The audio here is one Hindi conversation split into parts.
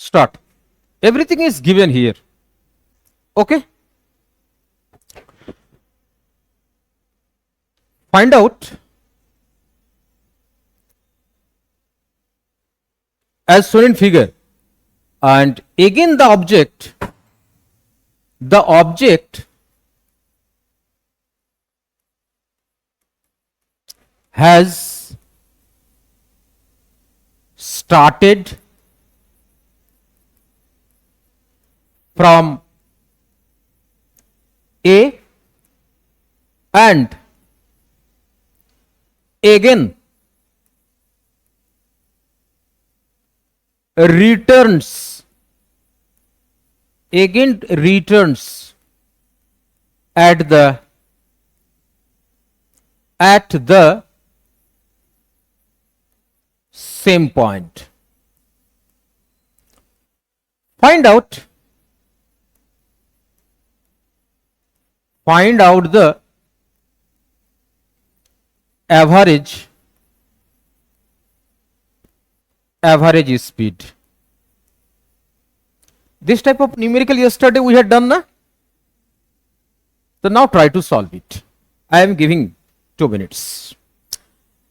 start. Everything is given here. Okay. Find out as shown in figure, and again the object has started from A and again returns at the same point. Find out the average speed. This type of numerical yesterday we had done, na? So now try to solve it. I am giving 2 minutes.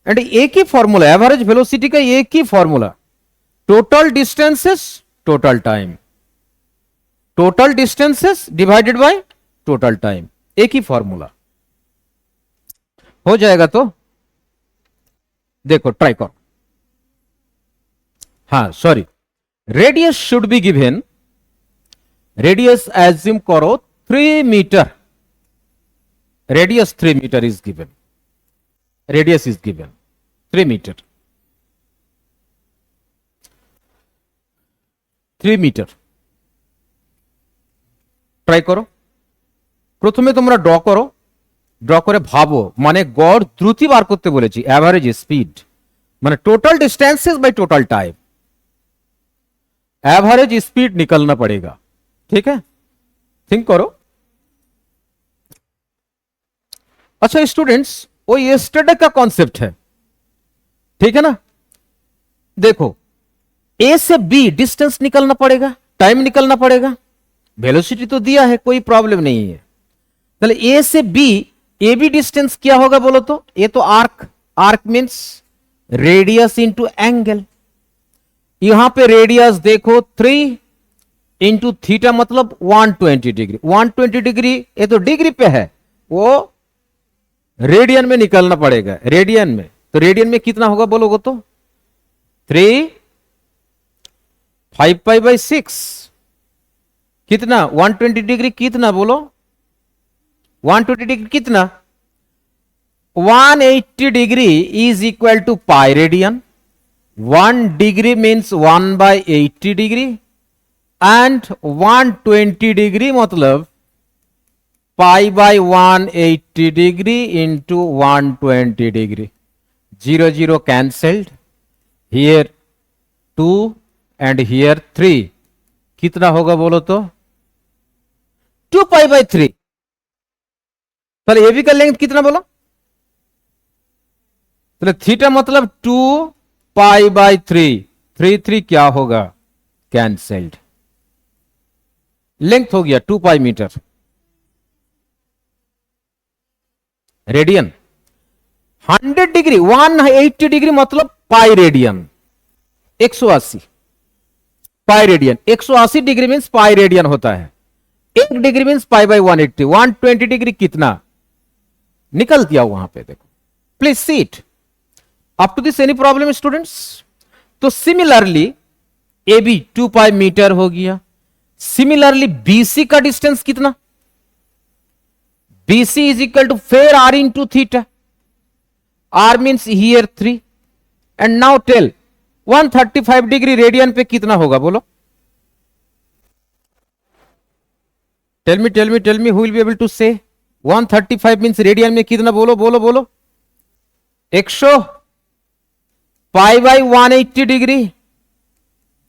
And एक ही फॉर्मूला, एवरेज वेलोसिटी का एक ही formula, total distances total time, total distances divided by total time, एक ही फॉर्मूला हो जाएगा। तो देखो ट्राई करो। हाँ sorry, radius should be given, radius assume करो 3 metre, radius 3 metre is given, radius is given 3 metre, 3 metre. Try करो, प्रथमे তোমরা ড্র করো, ড্র করে ভাবো, মানে গড় দ্রুতি বার করতে বলেছি, এভারেজ স্পিড মানে total distances bye total time, average speed निकलना पड़ेगा। ठीक है, थिंक करो। अच्छा स्टूडेंट्स, वो यस्टरडे का कॉन्सेप्ट है, ठीक है ना। देखो ए से बी डिस्टेंस निकलना पड़ेगा, टाइम निकलना पड़ेगा, वेलोसिटी तो दिया है, कोई प्रॉब्लम नहीं है। चलो ए से बी, ए बी डिस्टेंस क्या होगा बोलो तो? ये तो arc, arc means radius into angle. यहां पे रेडियस देखो 3 इंटू थीटा मतलब 120 डिग्री, 120 डिग्री ये तो डिग्री पे है, वो रेडियन में निकलना पड़ेगा, रेडियन में। तो रेडियन में कितना होगा बोलोगे तो? 3 5 पाई बाई 6 कितना? 120 डिग्री कितना बोलो? 120 डिग्री कितना? 180 degree is equal to pi radian. 1 degree means 1 by 80 degree and 120 degree मतलब pi by 180 degree into 120 degree. 0 0 cancelled, here 2 and here 3, कितना होगा बोलो तो? 2 पाई बाई 3। चलो ए बी का लेंथ कितना बोलो? तो थीटा मतलब 2 पाई बाई 3, 3 3 क्या होगा? कैंसल्ड, लेंथ हो गया 2 pi metre. Radian 100 degree, 180 degree मतलब pi radian, 180 pi radian, 180 degree means pi radian होता है। 1 degree means pi by 180, 120 degree कितना निकल दिया वहां पे, देखो। Please see it. Up to this any problem students? तो similarly A B 2 pi metre हो गया। सिमिलरली बीसी का डिस्टेंस कितना? BC is equal to 4 R into theta. R means here 3. And now tell 135 degree radian पे कितना होगा बोलो? Tell me who will be able to say 135 means radian में कितना बोलो? बोलो बोलो। 100 पाई बाई 180 डिग्री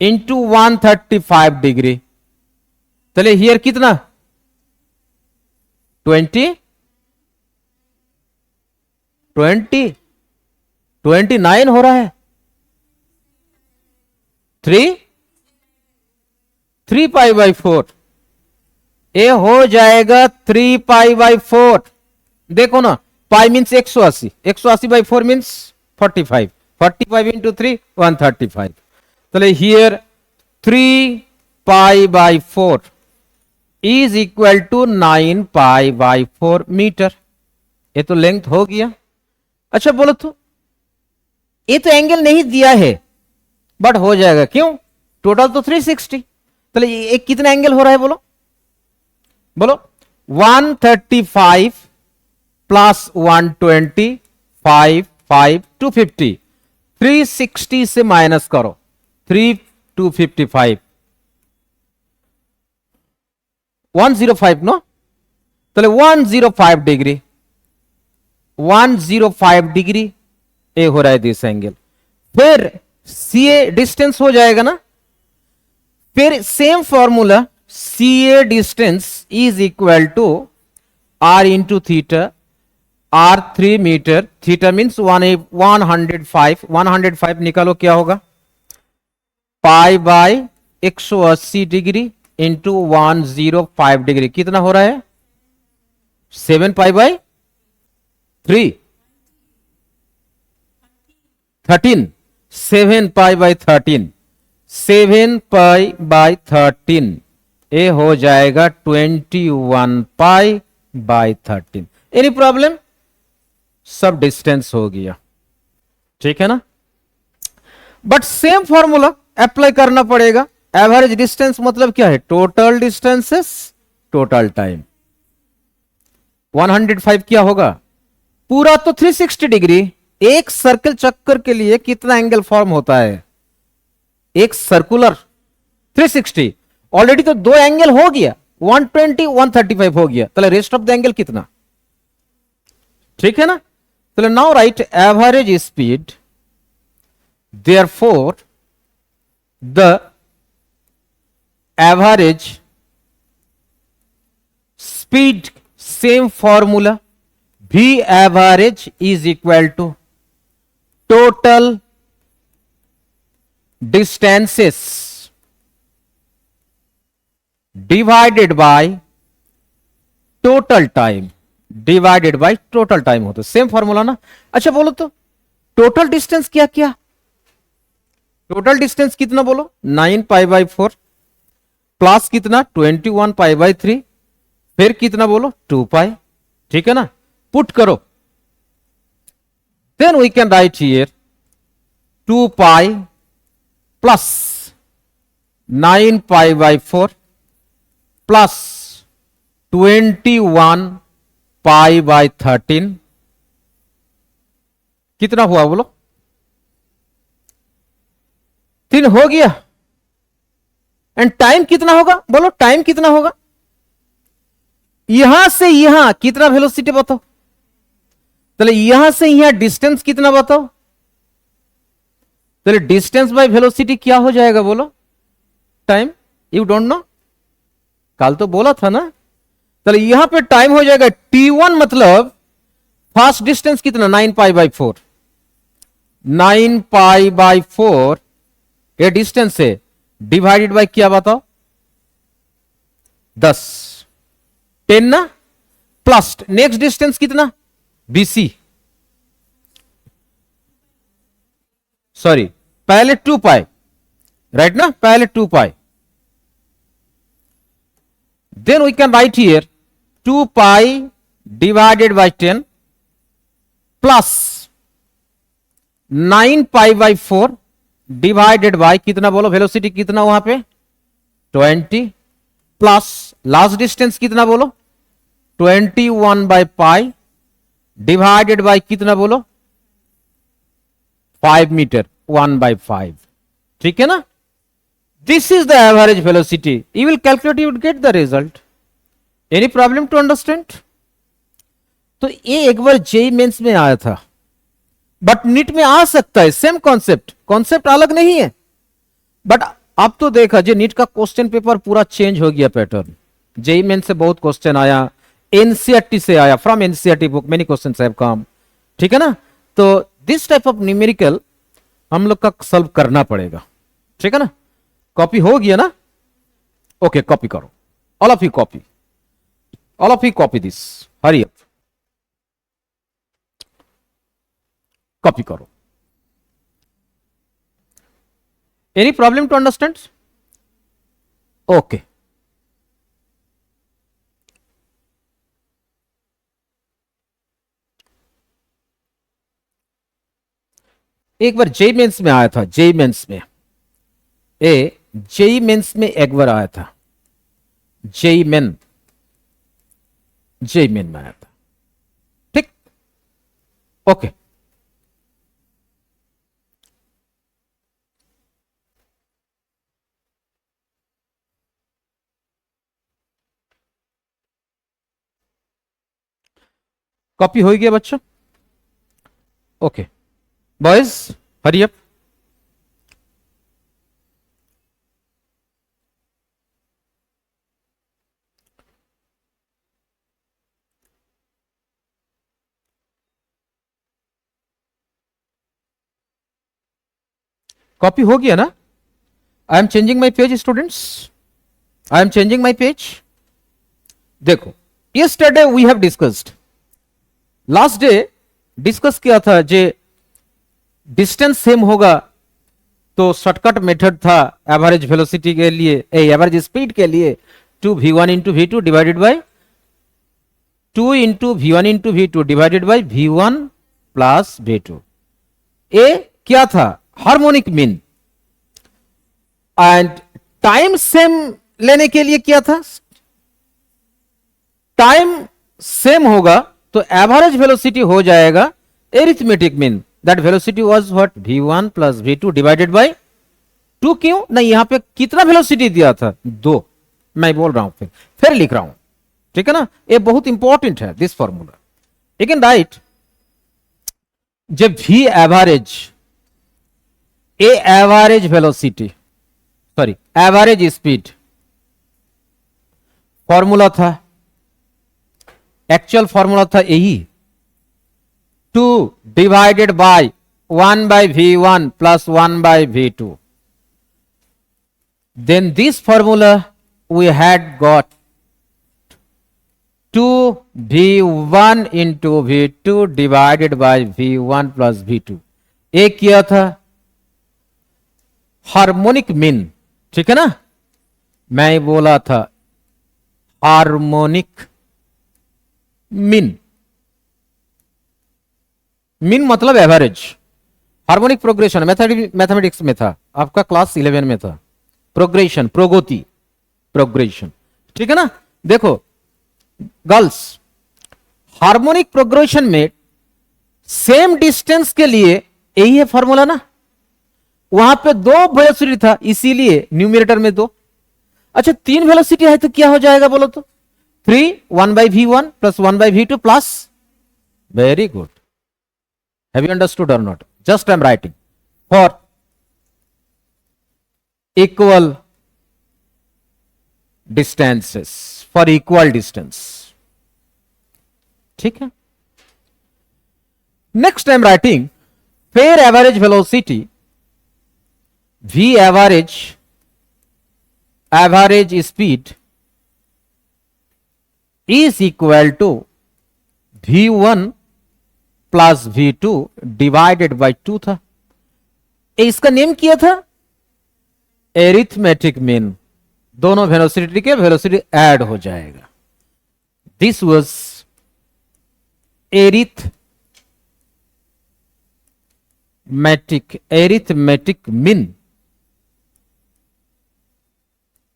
इंटू 135 डिग्री। चले हियर कितना? 29 हो रहा है। 3 3π/4, ये हो जाएगा 3π/4। देखो ना, पाई मीन्स 180, 180/4 मीन्स 45, 45 into 3 135। चले here 3π/4 is equal to 9π/4 metre. ये तो लेंथ हो गया। अच्छा बोलो तो, ये तो एंगल नहीं दिया है बट हो जाएगा, क्यों? टोटल तो 360। चलिए ये कितना एंगल हो रहा है बोलो बोलो। 135 प्लस 120 5 5 250, 360 से माइनस करो 3 255 105 नो। चले 105 डिग्री, 105 डिग्री ए हो रहा है दिस एंगल। फिर सी ए डिस्टेंस हो जाएगा ना, फिर same formula, C A distance is equal to R into theta, R 3 metre, theta means 105, 105 निकालो क्या होगा, π/180 डिग्री इंटू 105 डिग्री, कितना हो रहा है 7π/3 13, 7π/13, 7π/13 ये हो जाएगा 21π/13। Any problem? सब डिस्टेंस हो गया, ठीक है ना। बट सेम फॉर्मूला अप्लाई करना पड़ेगा। एवरेज डिस्टेंस मतलब क्या है, टोटल डिस्टेंसेस टोटल टाइम। 105 क्या होगा, पूरा तो 360 डिग्री। एक सर्कल चक्कर के लिए कितना एंगल फॉर्म होता है, एक सर्कुलर 360। ऑलरेडी तो दो एंगल हो गया, 120 135 हो गया, तो रेस्ट ऑफ द एंगल कितना, ठीक है ना। तो now right average speed, therefore the average speed, same formula, V average is equal to total distances divided by total time, divided by total time होता है। सेम फॉर्मूला ना। अच्छा बोलो तो टोटल डिस्टेंस क्या क्या, टोटल डिस्टेंस कितना बोलो, 9π/4 प्लस कितना 21π/3, फिर कितना बोलो 2π, ठीक है ना। पुट करो, then we can write here 2π plus 9π/4 plus 21π/13, कितना हुआ बोलो, 3 हो गया। एंड टाइम कितना होगा बोलो, टाइम कितना होगा, यहां से यहां कितना वेलोसिटी बताओ, चले यहां से यहां डिस्टेंस कितना बताओ, चले डिस्टेंस बाय वेलोसिटी क्या हो जाएगा बोलो, टाइम। यू डोंट नो, कल तो बोला था ना। चले यहां पे टाइम हो जाएगा t1, मतलब फास्ट डिस्टेंस कितना 9π/4, 9π/4 ये डिस्टेंस है, डिवाइडेड बाय क्या बताओ 10, 10 ना, प्लस नेक्स्ट डिस्टेंस कितना BC, सॉरी पहले 2π, राइट ना, पहले 2π, then we can write here 2π divided by 10 plus 9π/4 divided by कितना बोलो, वेलोसिटी कितना वहां पे 20, प्लस लास्ट डिस्टेंस कितना बोलो 21/π डिवाइडेड बाय कितना बोलो 5 मीटर, 1/5, ठीक है ना। This is the average velocity, you will calculate, you will get the result. Any problem to understand? तो ये एक बार जेई मेंस में आया था, बट नीट में आ सकता है, सेम कॉन्सेप्ट, कॉन्सेप्ट अलग नहीं है। बट अब तो देखा जे नीट का क्वेश्चन पेपर पूरा चेंज हो गया पैटर्न। जेई मेन से बहुत क्वेश्चन आया, एनसीईआरटी से आया, from NCERT book many questions have come, ठीक है ना। तो दिस टाइप ऑफ न्यूमेरिकल हम लोग का सॉल्व करना पड़ेगा, ठीक है ना। कॉपी हो गया ना, ओके कॉपी करो, all of you copy this, hurry up, copy करो। Any problem to understand? Okay, एक बार जेई मेंस में आया था, जेई मेंस में जेई मेंस में एक बार आया था, जेई मेन में आया था, ठीक, ओके। कॉपी हो गया बच्चों? Okay boys, hurry up. Copy हो गया ना? I am changing my page students, I am changing my page. देखो, yesterday we have discussed, last day discuss किया था, जे डिस्टेंस सेम होगा तो शॉर्टकट मेथड था एवरेज वेलोसिटी के लिए, एवरेज स्पीड के लिए 2v1 into v2 divided by 2 into v1 into v2 divided by v1 plus v2। ए क्या था? Harmonic mean. And time same लेने के लिए क्या था? टाइम सेम होगा तो एवरेज वेलोसिटी हो जाएगा arithmetic mean, that velocity was what? v1 plus v2 divided by 2। क्यों नहीं? यहां पे कितना वेलोसिटी दिया था? 2। मैं बोल रहा हूं, फिर लिख रहा हूं, ठीक है ना? ये बहुत इंपॉर्टेंट है this formula. You can write, जब v एवरेज, ए average velocity, sorry average speed, formula था, एक्चुअल फॉर्मूला था यही, 2 divided by 1 by v1 plus 1 by v2. Then this formula we had got 2v1 into v2 divided by v1 plus v2। एक किया था हार्मोनिक मीन, ठीक है ना? मैं बोला था हार्मोनिक मीन, मीन मतलब एवरेज। हार्मोनिक प्रोग्रेशन मैथमेटिक्स में था, आपका क्लास 11 में था, प्रोग्रेशन, प्रगति, प्रोग्रेशन, ठीक है ना? देखो गर्ल्स, हार्मोनिक प्रोग्रेशन में सेम डिस्टेंस के लिए यही है फॉर्मूला ना? वहां पे 2 वेलोसिटी था, इसीलिए न्यूमरेटर में 2। अच्छा 3 वेलोसिटी है तो क्या हो जाएगा बोलो तो? 3, 1 by v1 plus 1 by v2 plus, very good, have you understood or not? Just I am writing for equal distances, for equal distance, ठीक है? Next I am writing fair average velocity, v average, average speed is equal to v1 plus v2 divided by 2 था। इसका नेम किया था एरिथमेटिक मीन, दोनों वेलोसिटी के वेलोसिटी ऐड हो जाएगा। दिस वाज एरिथमेटिक मीन,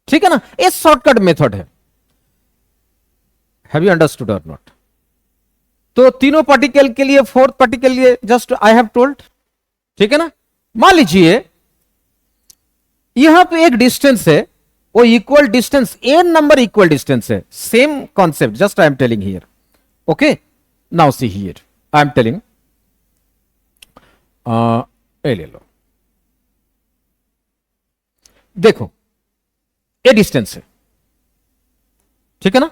ठीक है ना? ये शॉर्टकट मेथड है। हैव यू अंडरस्टूड और नॉट? तो तीनों पार्टिकल के लिए, फोर्थ पार्टिकल के लिए जस्ट आई हैव टोल्ड, ठीक है ना? मान लीजिए यहां पे एक डिस्टेंस है, वो equal distance, n number equal distance है, same concept, just I am telling here, okay? Now see here, I am telling, ले लो, देखो ये डिस्टेंस है, ठीक है ना?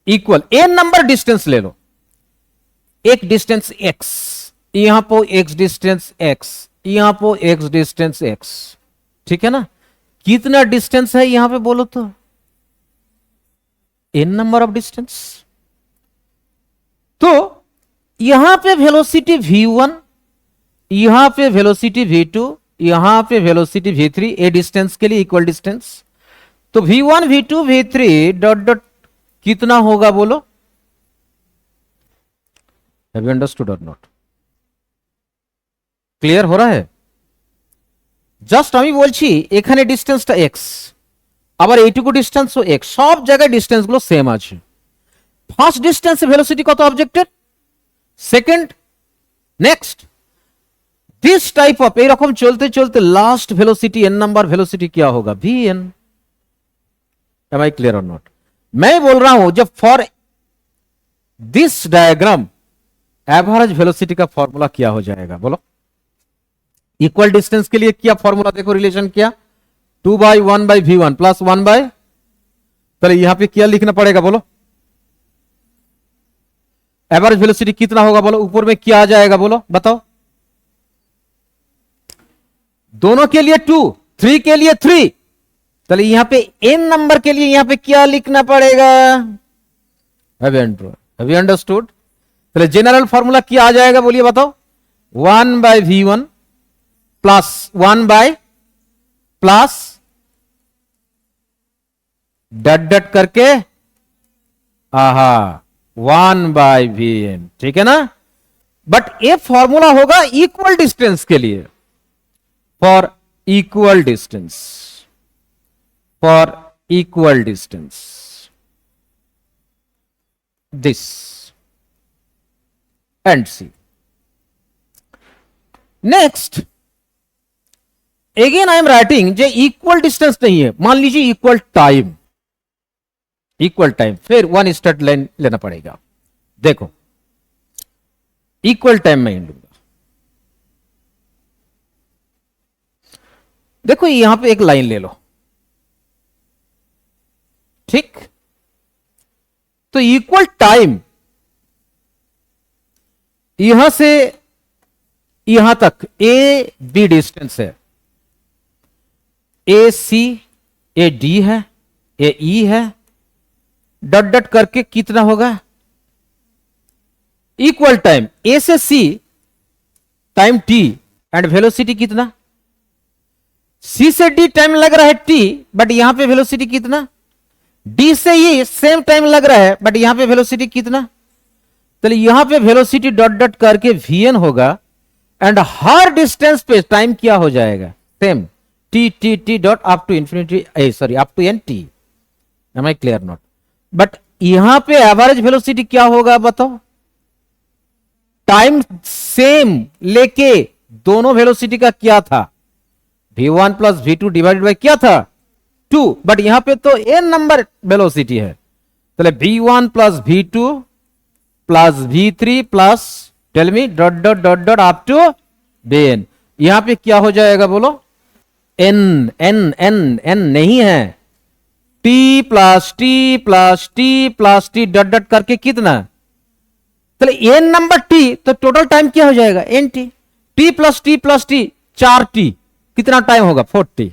इक्वल एन नंबर डिस्टेंस ले लो, एक डिस्टेंस x, यहां पर x डिस्टेंस x, यहां पर x डिस्टेंस x, ठीक है ना? कितना डिस्टेंस है यहां पे बोलो तो? n number of distance. तो यहां पे वेलोसिटी v1, यहां पे वेलोसिटी v2, यहां पे वेलोसिटी v3, ए डिस्टेंस के लिए इक्वल डिस्टेंस। तो v1 v2 v3 dot dot कितना होगा बोलो? हैव यू अंडरस्टूड और नॉट? क्लियर हो रहा है? জাস্ট আমি বলছি এখানে ডিসটেন্সটা x, আবার এইটুকু ডিসটেন্সও x, সব জায়গায় ডিসটেন্স গুলো সেম আছে। ফার্স্ট ডিসটেন্সে ভেলোসিটি কত অবজেক্টের, second, next, this type of एरकम चलते चलते last velocity n number velocity क्या होगा? vn। एम आई क्लियर और नॉट? मैं बोल रहा हूं जब for this diagram average velocity का फॉर्मूला क्या हो जाएगा बोलो? इक्वल डिस्टेंस के लिए क्या फॉर्मूला देखो, रिलेशन क्या? 2/1/v1 प्लस 1 बाय, चलिए यहां पे क्या लिखना पड़ेगा बोलो? एवरेज वेलोसिटी कितना होगा बोलो? ऊपर में क्या आ जाएगा बोलो, बताओ? दोनों के लिए 2, 3 के लिए 3, चलिए यहां पे n नंबर के लिए यहां पे क्या लिखना पड़ेगा? Have you understood? चलिए जनरल फॉर्मूला क्या आ जाएगा बोलिए, बताओ? 1/v1 plus 1 by plus dot dot करके आहा 1/vn, ठीक है ना? बट ये फॉर्मूला होगा इक्वल डिस्टेंस के लिए, for equal distance, for equal distance, this and see. Next again I am writing जो इक्वल डिस्टेंस नहीं है, मान लीजिए इक्वल टाइम, इक्वल टाइम, फिर वन स्ट्रेट लाइन लेना पड़ेगा। देखो इक्वल टाइम में लूंगा, देखो यहां पे एक लाइन ले लो, ठीक? तो इक्वल टाइम यहां से यहां तक ए बी डिस्टेंस है, ए सी, ए डी है, ए ई है, डट डट करके कितना होगा? इक्वल टाइम ए से सी टाइम टी एंड वेलोसिटी कितना? सी से डी टाइम लग रहा है टी, बट यहां पे वेलोसिटी कितना? डी से ई सेम टाइम लग रहा है, बट यहां पे वेलोसिटी कितना? चलिए यहां पे वेलोसिटी डॉट डॉट करके वीएन होगा एंड हर डिस्टेंस पे टाइम क्या हो जाएगा? Same, T T T dot up to infinity, sorry up to N T. Am I clear not? But यहां पे एवरेज वेलोसिटी क्या होगा बताओ? टाइम सेम लेके दोनों वेलोसिटी का क्या था? v1 plus v2 divided by क्या था? 2, बट यहां पे तो n नंबर वेलोसिटी है, चले v1 plus v2 plus v3 plus tell me dot dot dot dot up to vn। यहां पे क्या हो जाएगा बोलो? n n n n नहीं है, t plus T plus T plus T dot dot करके कितना? चले n नंबर t, तो टोटल टाइम क्या हो जाएगा? n t, t plus T plus T 4t, कितना टाइम होगा? 40,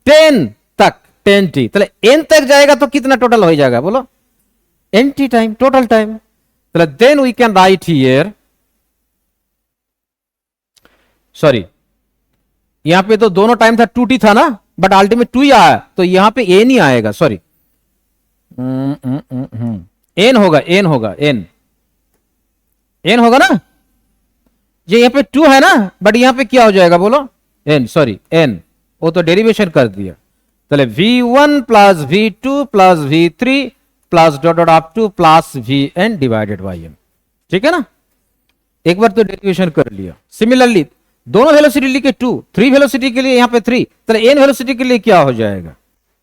10 तक 10t, चले n तक जाएगा तो कितना टोटल हो जाएगा बोलो? nt time, total time. चले then we can write here, sorry यहां पे तो दोनों टाइम था 2t था ना, बट अल्टीमेट 2 ही आया, तो यहां पे n ही आएगा, सॉरी n होगा, n होगा, n होगा ना? ये यहां पे 2 है ना, बट यहां पे क्या हो जाएगा बोलो? n, सॉरी n, वो तो डेरिवेशन कर दिया। चले v1 plus v2 plus v3 plus dot dot up two plus vn divided by n, ठीक है ना? एक बार तो डेरिवेशन कर लिया। सिमिलरली दोनों वेलोसिटी लिखे 2, 3 वेलोसिटी के लिए यहां पे 3, चले n वेलोसिटी के लिए क्या हो जाएगा?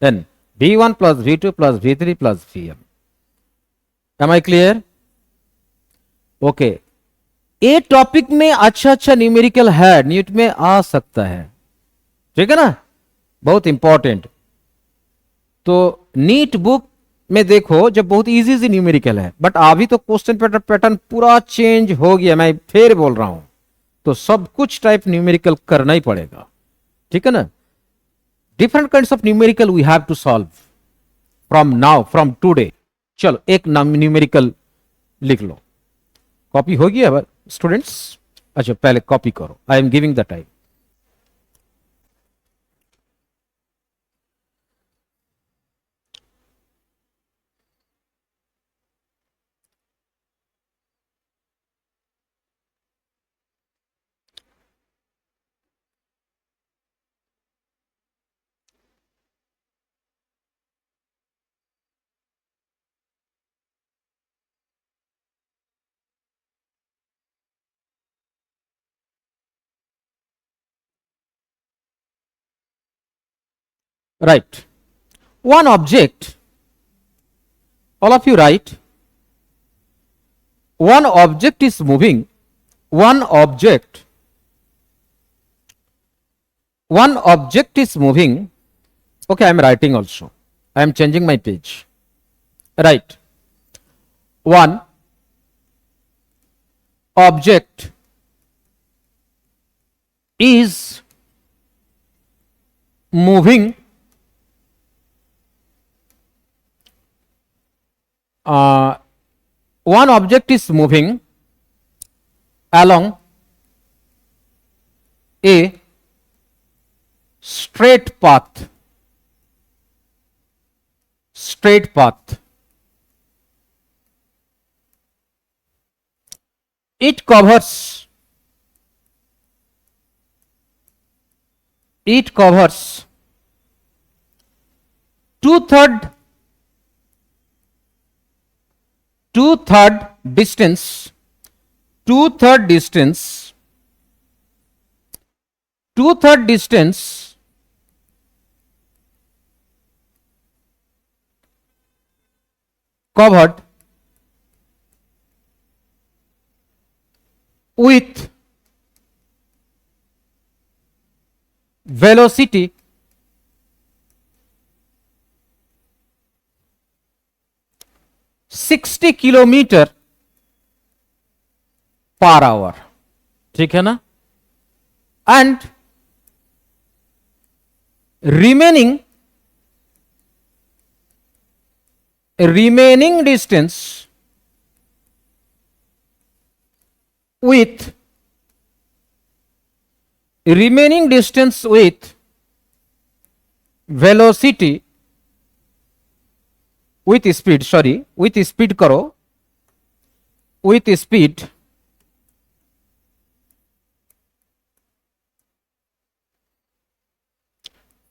n, v1 plus v2 plus v3 plus vn। Am I clear? Okay, ये टॉपिक में अच्छा अच्छा न्यूमेरिकल है, नीट में आ सकता है, ठीक है ना? बहुत इंपॉर्टेंट। तो नीट बुक में देखो जब बहुत इजी सी न्यूमेरिकल है, बट अभी तो क्वेश्चन पैटर्न पूरा चेंज हो गया, मैं फिर बोल रहा हूं, तो सब कुछ टाइप न्यूमेरिकल करना ही पड़ेगा, ठीक है ना? Different kinds of numerical we have to solve from now, from today. चलो एक नाम न्यूमेरिकल लिख लो। कॉपी हो गया स्टूडेंट्स? अच्छा पहले कॉपी करो, आई am giving the time. Right. One object, all of you write, one object is moving, one object is moving. Okay, I am writing also. I am changing my page. Right. One object is moving one object is moving along a straight path. Straight path. It covers 2/3 distance, 2/3 distance, 2/3 distance covered with velocity 60 kilometre per our. ठीक है ना? And remaining distance with velocity with speed करो, with speed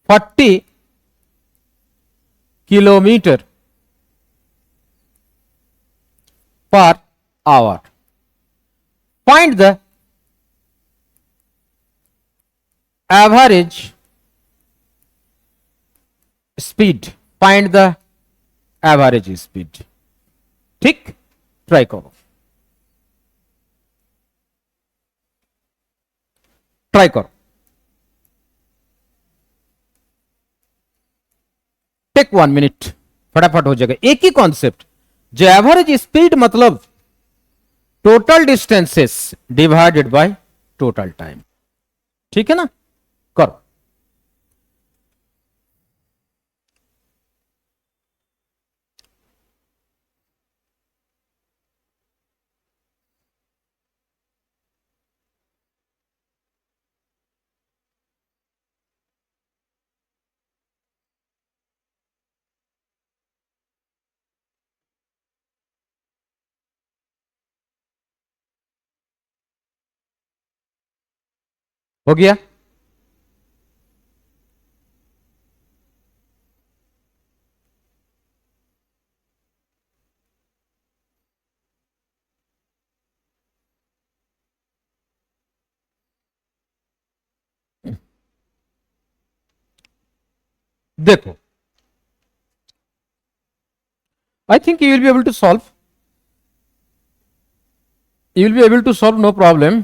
40 kilometre per hour. Find the average speed. Find the average speed. ठीक? ट्राई करो, ट्राई करो। टेक 1 मिनट, फटाफट हो जाएगा। एक ही कॉन्सेप्ट, जो एवरेज स्पीड मतलब total distances divided by total time. ठीक है ना? करो। हो गया? देखो, I think you will be able to solve. You will be able to solve, no problem.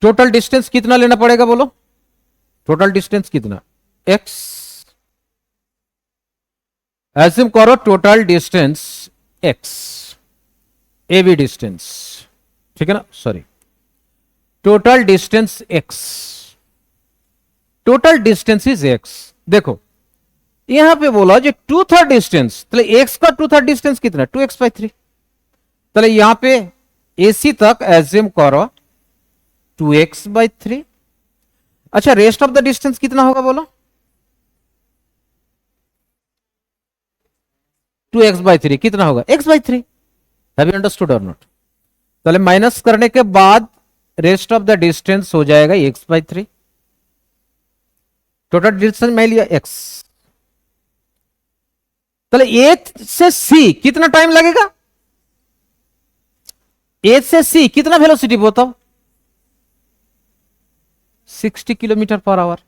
Total distance कितना लेना पड़ेगा बोलो? टोटल डिस्टेंस कितना? x। एज्यूम करो total distance x, A B distance. ठीक है ना? Sorry, total distance x total distance is X. देखो यहां पे बोला जो 2/3 डिस्टेंस, तो एक्स का 2/3 डिस्टेंस कितना, 2x/3। तो यहां पे एसी तक एज्यूम करो 2x/3। अच्छा रेस्ट ऑफ द डिस्टेंस कितना होगा बोलो, 2x/3 कितना होगा, x/3। हैव यू अंडरस्टूड और नॉट? तो माइनस करने के बाद रेस्ट ऑफ द डिस्टेंस हो जाएगा x/3। टोटल डिस्टेंस मैं लिया x। तो ए से सी कितना टाइम लगेगा, ए से सी कितना वेलोसिटी बताओ, 60 km/h।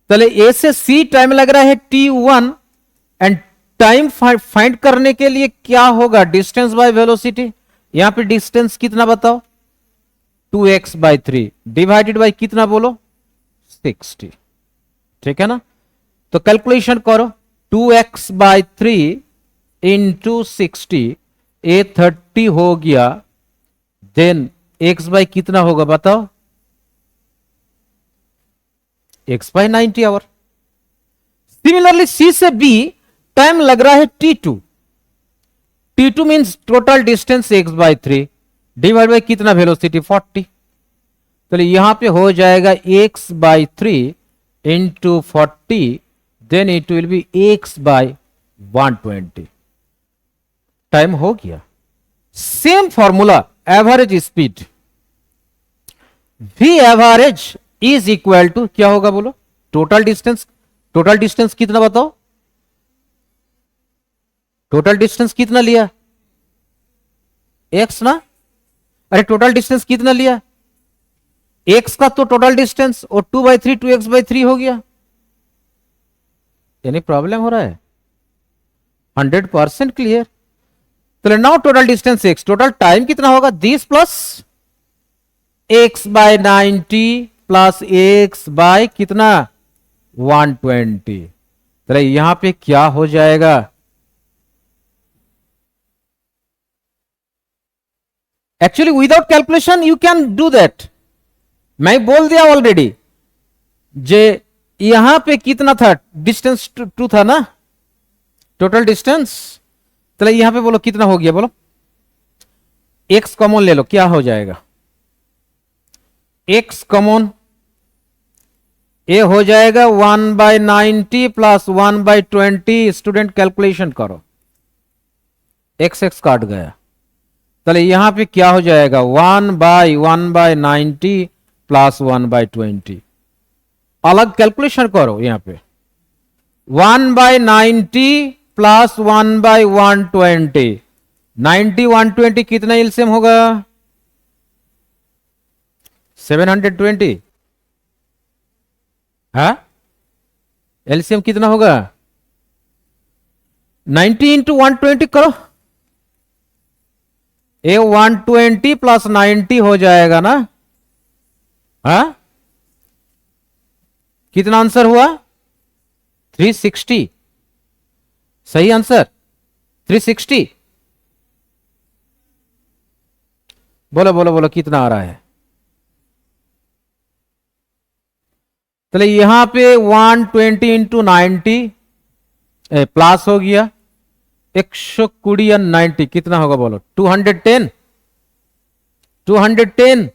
चले ए से सी टाइम लग रहा है t1 एंड टाइम फाइंड करने के लिए क्या होगा, डिस्टेंस बाय वेलोसिटी। यहां पे डिस्टेंस कितना बताओ, 2x/3 डिवाइडेड बाय कितना बोलो, 60। ठीक है ना, तो कैलकुलेशन करो, 2x/3 इंटू 60, ए 30 हो गया, देन x बाय कितना होगा बताओ, x/90 आवर। सिमिलरली सी से बी टाइम लग रहा है t2। t2 means total distance x/3 divide by कितना वेलोसिटी 40। तो यहां पे हो जाएगा x/3 into 40, then it will be x/120। Time हो गया। Same formula average speed, v average is equal to क्या होगा बोलो, टोटल डिस्टेंस। टोटल डिस्टेंस कितना बताओ, टोटल डिस्टेंस कितना लिया, x ना, अरे टोटल डिस्टेंस कितना लिया, x का तो टोटल डिस्टेंस, और 2/3 2x/3 हो गया। यानी प्रॉब्लम हो रहा है, 100% क्लियर। तो now total distance x, total time कितना होगा, this plus x/90 plus x by कितना 120। तो यहां पे क्या हो जाएगा, actually without calculation you can do that. मैं बोल दिया ऑलरेडी, जे यहां पे कितना था, डिस्टेंस 2 था ना टोटल डिस्टेंस। चलो यहां पे बोलो कितना हो गया बोलो, x कॉमन ले लो, क्या हो जाएगा, x कॉमन, ए हो जाएगा 1/90 प्लस 1/20। स्टूडेंट कैलकुलेशन करो, x काट गया। चले यहां पे क्या हो जाएगा, 1/90 प्लस 1/20। अलग कैलकुलेशन करो, यहां पे 1/90 प्लस 1/120, 90 120 कितना एलसीएम होगा, 720। हाँ एलसीएम कितना होगा, 90 इंटू 120 करो, ए 120 प्लस 90 हो जाएगा ना। हाँ कितना आंसर हुआ, 360। सही आंसर 360। बोलो बोलो बोलो कितना आ रहा है। चलिए यहां पे 120 इंटू 90 प्लस हो गया, 120 90 कितना होगा बोलो, 210। 210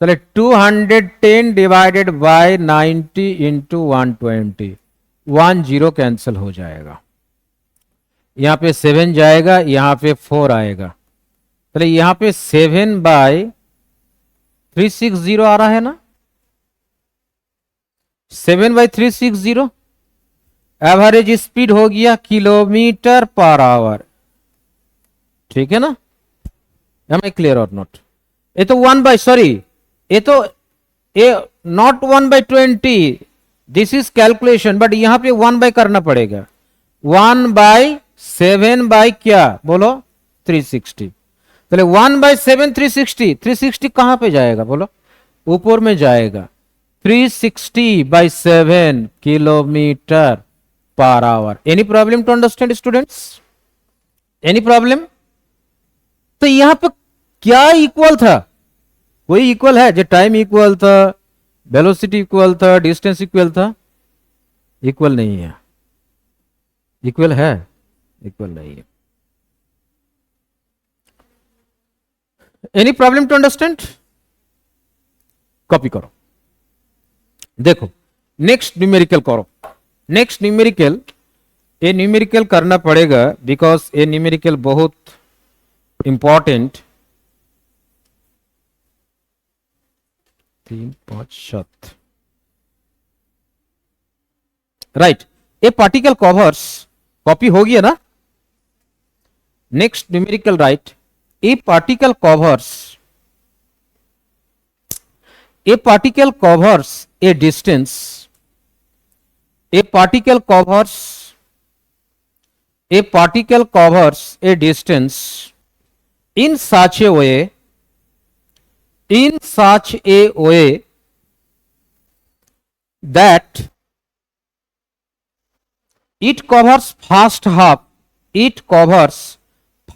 चले 210 डिवाइडेड बाय 90 इंटू 120, 10 कैंसिल हो जाएगा। यहां पे 7 जाएगा, यहां पे 4 आएगा। चले यहां पे 7/360 आ रहा है ना, 7/360। एवरेज स्पीड हो गया किलोमीटर पर आवर। ठीक है ना, एम आई क्लियर और नॉट? ये तो 1 not 1/20, this is calculation, but यहां पे 1 करना पड़ेगा। 1/7 बाय क्या बोलो 360। चले 1/7 360, 360 कहां पे जाएगा बोलो, ऊपर में जाएगा। 360/7 kilometre per hour. Any problem to understand students, any problem? तो यहां पे क्या इक्वल था, कोई इक्वल है जो टाइम इक्वल था, वेलोसिटी इक्वल था, डिस्टेंस इक्वल था, इक्वल नहीं है, इक्वल है, इक्वल नहीं है। Any problem to understand? Copy करो, देखो नेक्स्ट न्यूमेरिकल करो। नेक्स्ट न्यूमेरिकल, ये न्यूमेरिकल करना पड़ेगा बिकॉज ये न्यूमेरिकल बहुत important. 3, 5, 7 right. A particle covers, copy हो गया ना? Next numerical right, a particle covers, a particle covers a distance, a particle covers, a particle covers a distance in such a way, in such a way that it covers first half, it covers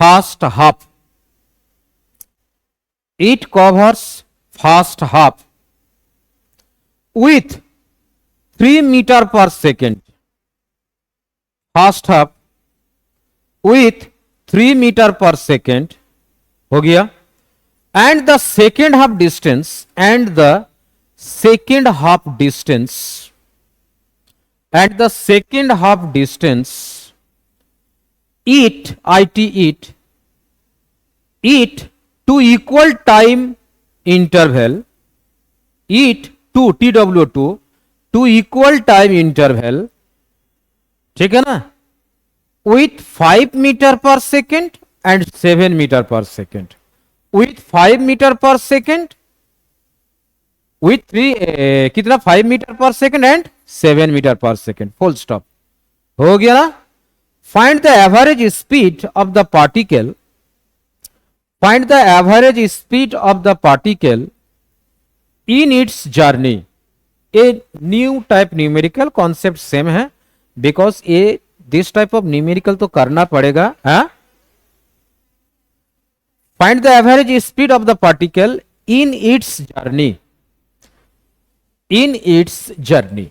first half, it covers first half with 3 meter per second, first half with 3 meter per second हो गया, and the second half distance, and the second half distance, and the second half distance, it to equal time interval, it to TW2 to equal time interval, ठीक है ना, with 5 metre per second and 7 metre per second, with 5 metre per second, with 3 कितना 5 metre per second and 7 metre per second, full stop. हो गया ना? Find the average speed of the particle, find the average speed of the particle in its journey. A new type numerical, concept same है because A this type of numerical तो करना पड़ेगा। Find the average speed of the particle in its journey, in its journey,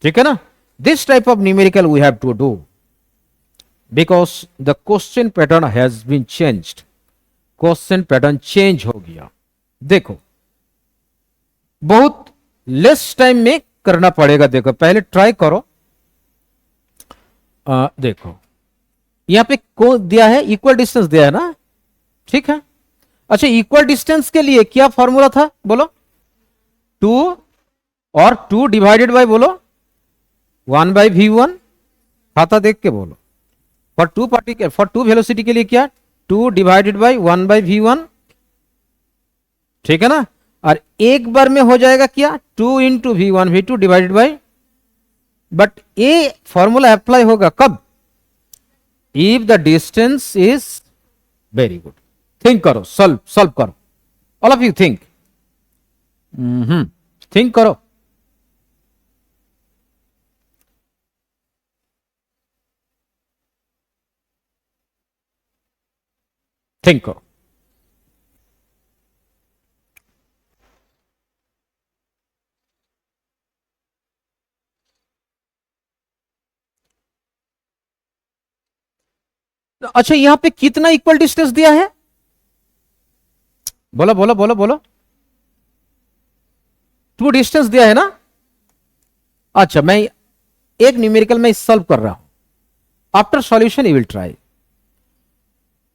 ठीक है ना? This type of numerical we have to do because the question pattern has been changed, question pattern change हो गया। देखो बहुत लेस टाइम में करना पड़ेगा। देखो पहले ट्राई करो। देखो यहां पे को दिया है, इक्वल डिस्टेंस दिया है ना, ठीक है। अच्छा इक्वल डिस्टेंस के लिए क्या फॉर्मूला था बोलो? 2 और 2 डिवाइडेड बाय बोलो 1/v1, खाता देख के बोलो। फॉर 2 पार्टिकल, फॉर 2 वेलोसिटी के लिए क्या 2 डिवाइडेड बाय 1/v1, ठीक है ना। और एक बार में हो जाएगा क्या 2 into v1 v2 divided by, but ये फॉर्मूला अप्लाई होगा कब? If the distance is very good. Think करो, सॉल्व करो, all of you think, think करो। थिंक करो। अच्छा यहां पे कितना इक्वल डिस्टेंस दिया है? बोलो बोलो बोलो बोलो। 2 डिस्टेंस दिया है ना। अच्छा मैं एक न्यूमेरिकल में सॉल्व कर रहा हूं, after solution you will try.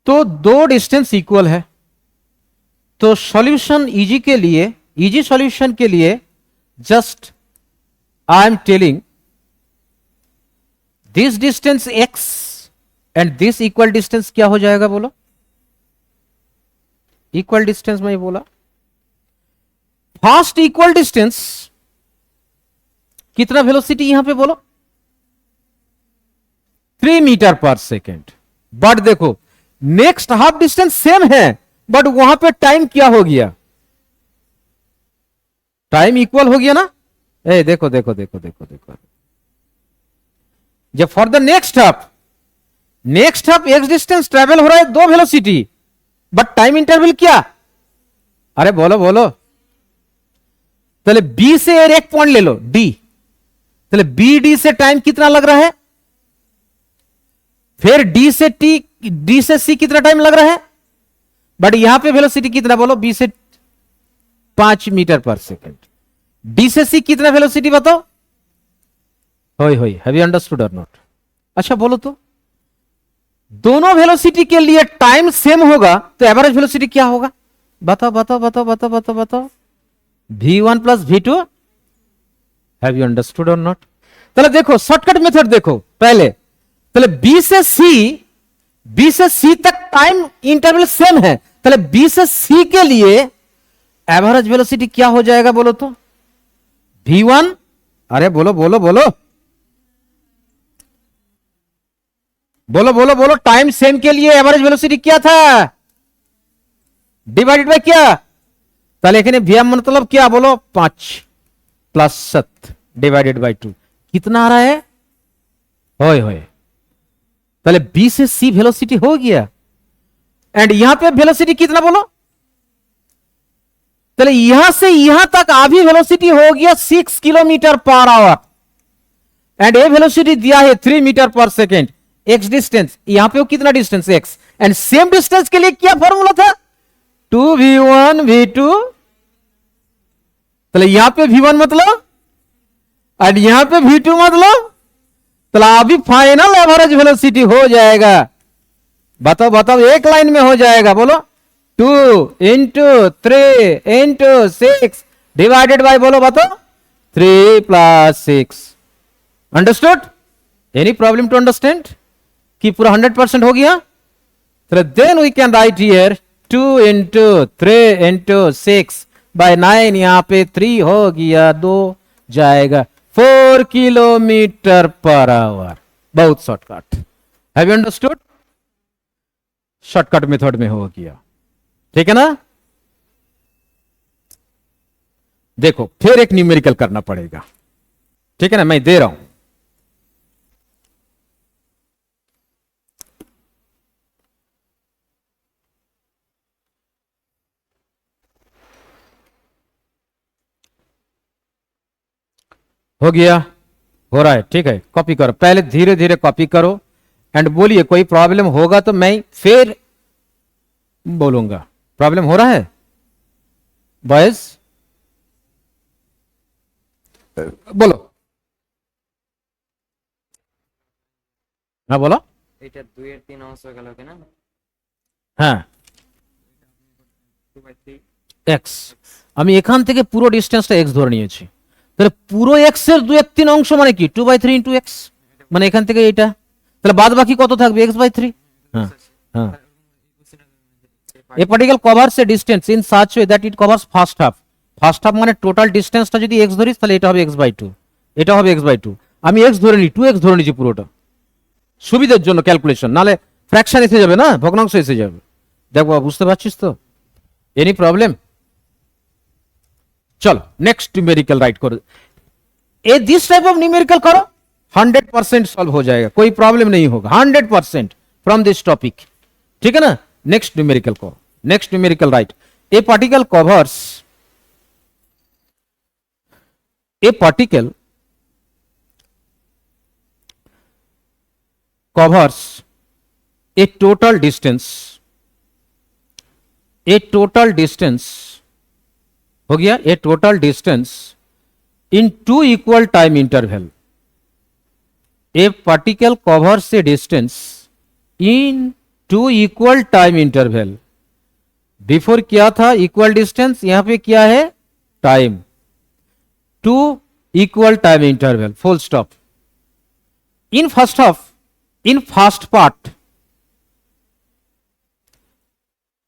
तो 2 डिस्टेंस इक्वल है, तो सॉल्यूशन इजी के लिए, इजी सॉल्यूशन के लिए just I am telling this distance x and this equal distance क्या हो जाएगा बोलो? इक्वल डिस्टेंस में बोला फास्ट इक्वल डिस्टेंस कितना वेलोसिटी यहां पे बोलो? 3 मीटर पर सेकेंड। बट देखो नेक्स्ट हाफ डिस्टेंस सेम है, बट वहां पे टाइम क्या हो गया? टाइम इक्वल हो गया ना। ए देखो देखो देखो देखो देखो, जब for the next half x distance travel हो रहा है 2 वेलोसिटी, बट टाइम इंटरवल क्या? अरे बोलो बोलो। चले बी से एक पॉइंट ले लो डी, चले बी डी से टाइम कितना लग रहा है, फिर डी से टी, डी से सी कितना टाइम लग रहा है, बट यहां पे वेलोसिटी कितना बोलो, बी से 5 मीटर पर सेकेंड, डी से सी कितना वेलोसिटी बताओ, होय होय, हैव यू अंडरस्टूड और नॉट। अच्छा बोलो तो, दोनों वेलोसिटी के लिए टाइम सेम होगा तो एवरेज वेलोसिटी क्या होगा, बताओ बताओ बताओ बताओ बताओ बताओ, v1 plus v2, have you understood और नॉट। चलो देखो शॉर्टकट मेथड देखो पहले, चलो बी से सी तक टाइम इंटरवल सेम है, चलो बी से सी के लिए एवरेज वेलोसिटी क्या हो जाएगा बोलो तो, v1, अरे बोलो बोलो बोलो बोलो बोलो बोलो, टाइम सेम के लिए एवरेज वेलोसिटी क्या था, डिवाइडेड बाय क्या, তাহলে এখানে ভিএম मतलब क्या बोलो 5 प्लस 7 डिवाइडेड बाय 2 कितना आ रहा है, होय होय, ताहले बी से सी वेलोसिटी हो गया, एंड यहां पे वेलोसिटी कितना बोलो, ताहले यहां से यहां तक अभी वेलोसिटी हो गया 6 किलोमीटर पर आवर, एंड ये वेलोसिटी दिया है 3 metre per second, x distance, यहां पे वो कितना distance x, and same distance के लिए क्या फॉर्मूला था, 2v1 v2, तो यहां पे v1 मतलब और यहां पे v2 मतलब, तो अभी फाइनल एवरेज वेलोसिटी हो जाएगा, बताओ बताओ, एक लाइन में हो जाएगा बोलो, 2 इंटू 3 इंटू 6 डिवाइडेड बाय बोलो बताओ 3 plus 6, understood, any problem to understand कि पूरा 100% हो गया, तो then we can write here 2 into 3 into 6 by 9, यहां पे 3 हो गया, 2 जाएगा 4 किलोमीटर पर आवर, बहुत shortcut, have you understood, shortcut method में हो गया, ठीक है ना। देखो फिर एक न्यूमेरिकल करना पड़ेगा, ठीक है ना, मैं दे रहा हूं, हो गया, हो रहा है, ठीक है, कॉपी करो, पहले धीरे धीरे कॉपी करो, एंड बोलिए कोई प्रॉब्लम होगा तो मैं फिर बोलूंगा, प्रॉब्लम हो रहा है बॉयज, बोलो, हाँ बोलो, এটা 2 এর 3 অংশ গেল কিনা, হ্যাঁ 2/3 এক্স, আমি এখান থেকে পুরো ডিস্টেন্সটা এক্স ধরে নিয়েছি, তাহলে পুরো এক্স এর 2/3 অংশ মানে কি 2/3 ইন্টু এক্স, মানে এখান থেকে এটা, তাহলে বাদ বাকি কত থাকবে x/3, হ্যাঁ হ্যাঁ, a particle covers a distance in such way that it covers first half, first half মানে টোটাল ডিস্টেন্সটা যদি x ধরিস তাহলে এটা হবে x/2, এটা হবে x/2, আমি x ধরে নি 2x ধরে নিয়েছি পুরোটা সুবিধার জন্য ক্যালকুলেশন, নালে ফ্র্যাকশন এসে যাবে না, ভগ্নাংশ এসে যাবে, দেখো বুঝতে পারছিস তো, এনি প্রবলেম, चलो नेक्स्ट न्यूमेरिकल राइट करो, ए दिस टाइप ऑफ न्यूमेरिकल करो 100% सॉल्व हो जाएगा, कोई प्रॉब्लम नहीं होगा 100% फ्रॉम दिस टॉपिक, ठीक है ना। नेक्स्ट न्यूमेरिकल करो, next numerical right, a particle covers, A particle covers a total distance, a total distance हो गया, a total distance in 2 equal time interval, a particle covers a distance in 2 equal time interval, before क्या था इक्वल डिस्टेंस, यहां पे क्या है time, 2 equal time interval full stop, in first half, in first part,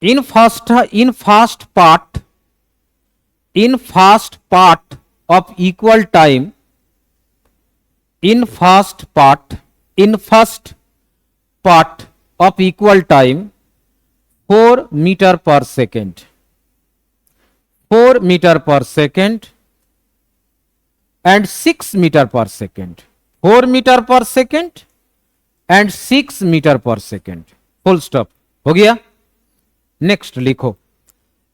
in first part, in first part of equal time, in first part, in first part of equal time 4 meter per second, 4 meter per second and 6 meter per second, 4 meter per second and 6 meter per second, full stop, हो गया। नेक्स्ट लिखो,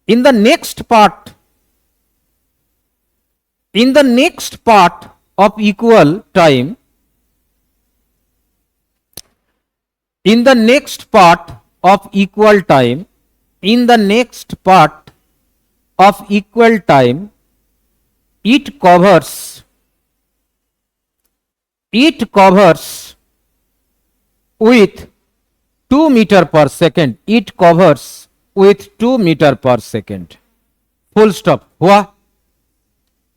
in the next part, in the next part of equal time, in the next part of equal time, in the next part of equal time, it covers with 2 meter per second, it covers with 2 meter per second. Full stop हुआ,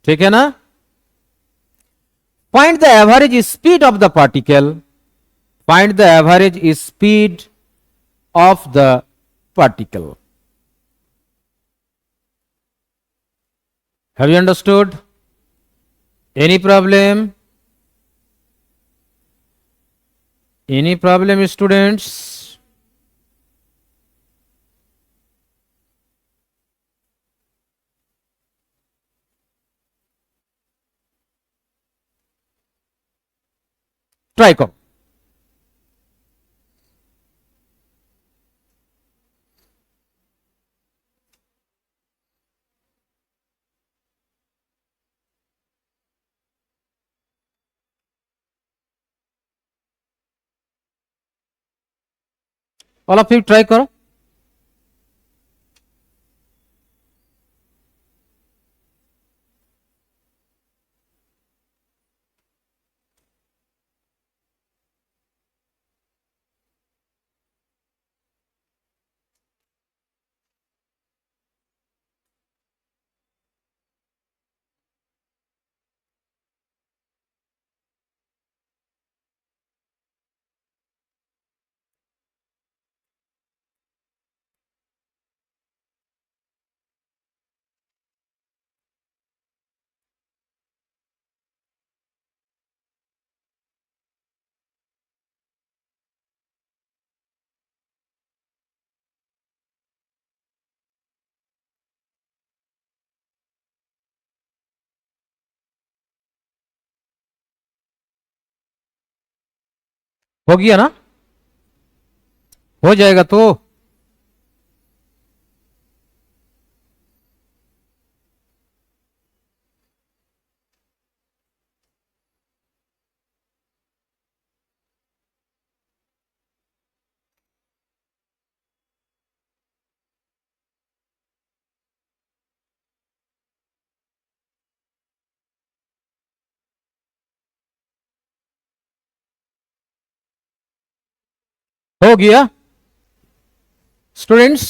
ठीक है ना? Find the average speed of the particle, find the average speed of the particle. Have you understood? Any problem? Any problem, students? Try करो. ऑल ऑफ यू ट्राई करो. हो गया ना? हो जाएगा तो हो गया स्टूडेंट्स.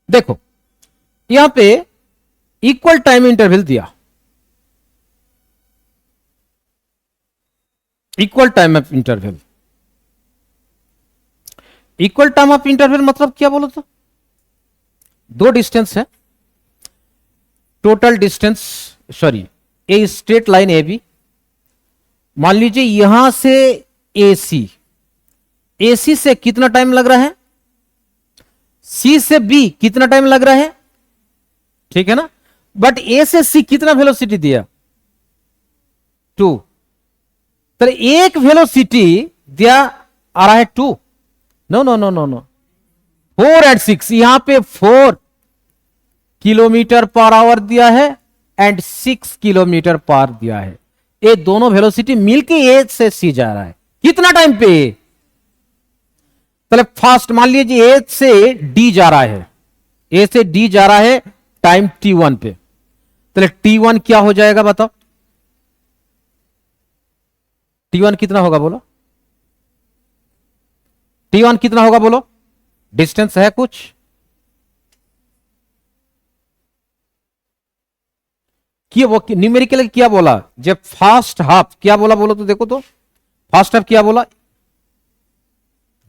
देखो यहां पे इक्वल टाइम इंटरवल दिया, equal time of interval. Equal time of interval मतलब क्या बोलो तो? दो डिस्टेंस है, total distance, sorry a straight line A B. मान लीजिए यहां से एसी, एसी से कितना टाइम लग रहा है, सी से बी कितना टाइम लग रहा है, ठीक है ना? बट ए से सी कितना वेलोसिटी दिया? 2. तो एक वेलोसिटी दिया आ रहा है 2. No no no no no, 4 and 6. यहां पे 4 किलोमीटर पर आवर दिया है एंड 6 किलोमीटर पर दिया है. ये दोनों वेलोसिटी मिलके ए से सी जा रहा है. कितना टाइम पे? पहले फास्ट मान लीजिए ए से डी जा रहा है, ए से डी जा रहा है टाइम t1 पे. पहले t1 क्या हो जाएगा बताओ? t1 कितना होगा बोलो? t1 कितना होगा बोलो? डिस्टेंस है कुछ? क्या वो न्यूमेरिकल क्या बोला जब फास्ट हाफ? क्या बोला बोलो तो? देखो तो फास्ट हाफ क्या बोला?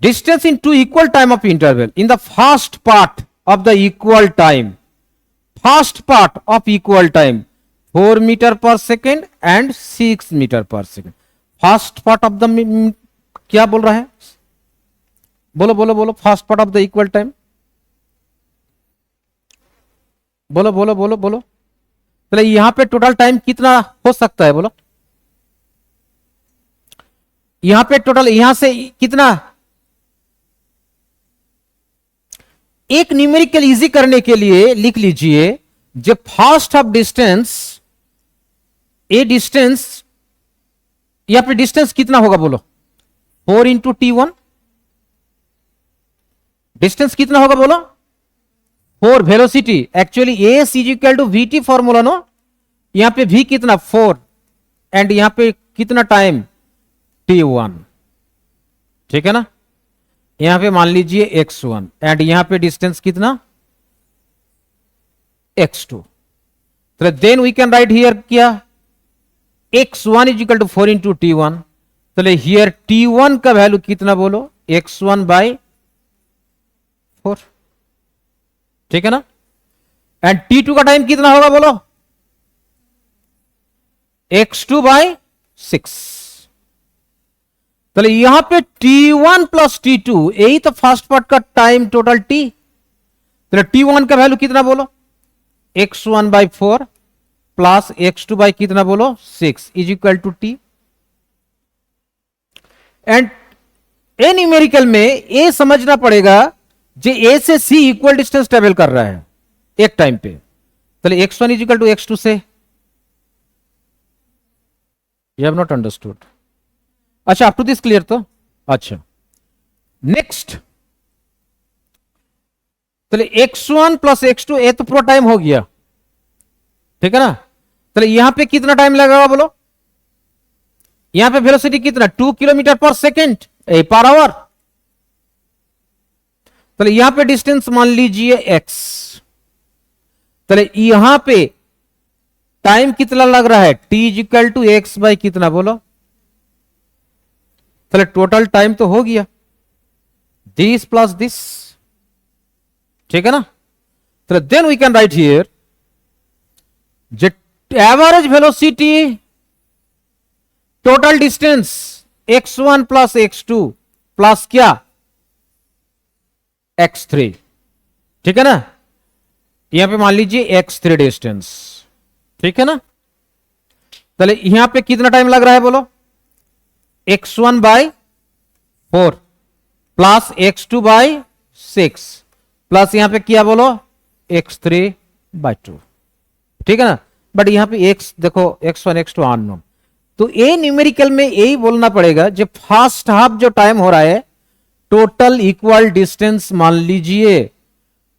Distance in two equal time of interval in the first part of the equal time, first part of equal time 4 metre per second and 6 metre per second. First part of the क्या बोल रहा है? बोलो बोलो बोलो. First part of the equal time बोलो बोलो बोलो बोलो. तो यहां पे टोटल टाइम कितना हो सकता है बोलो? यहां पे टोटल यहां से कितना? एक न्यूमेरिकल इजी करने के लिए लिख लीजिए, जो first of distance, A distance, यहां पे डिस्टेंस कितना होगा बोलो, 4 इंटू T1। डिस्टेंस कितना होगा बोलो, 4। Velocity actually S is equal to V T formula no, यहां पे v कितना 4 एंड यहां पे कितना टाइम T1, ठीक है ना। यहां पे मान लीजिए x1 एंड यहां पे डिस्टेंस कितना x2। तो then we can write here क्या, x1 is equal to 4 into T1। तो हियर T1 का वैल्यू कितना बोलो, x1 बाई 4, ठीक है ना। एंड T2 का टाइम कितना होगा बोलो, x2 बाई 6। तो यहां पे T1 प्लस T2, यही तो फर्स्ट पार्ट का टाइम टोटल T। तो T1 का वैल्यू कितना बोलो, x1 by 4 plus x2 by कितना बोलो 6 is equal to T। And a numerical में ए समझना पड़ेगा, जो ए से सी इक्वल डिस्टेंस ट्रेवल कर रहा है एक टाइम पे। तो x1 is equal to x2 से, यू हैव नॉट अंडरस्टूड। अच्छा, अप टू दिस क्लियर तो। अच्छा, नेक्स्ट, तो x1 प्लस x2, ये तो पूरा टाइम हो गया, ठीक है ना। तो यहां पे कितना टाइम लगेगा बोलो, यहां पे वेलोसिटी कितना 2 किलोमीटर पर सेकेंड पर आवर। तो यहां पे डिस्टेंस मान लीजिए x। तो यहां पे टाइम कितना लग रहा है, t is equal to X by कितना बोलो। तो टोटल टाइम तो हो गया दिस प्लस दिस, ठीक है ना। तो then we can write here जे average velocity total distance x1 plus x2 plus क्या x3, ठीक है ना। यहां पे मान लीजिए x3 डिस्टेंस, ठीक है ना। चले यहां पे कितना टाइम लग रहा है बोलो, x1 by 4 plus x2 by 6 plus यहां पे क्या बोलो x3 बाई 2, ठीक है ना। बट यहां पे x देखो x1 x2 अननोन। तो ए न्यूमेरिकल में यही बोलना पड़ेगा, जो फर्स्ट हाफ जो टाइम हो रहा है टोटल इक्वल डिस्टेंस मान लीजिए,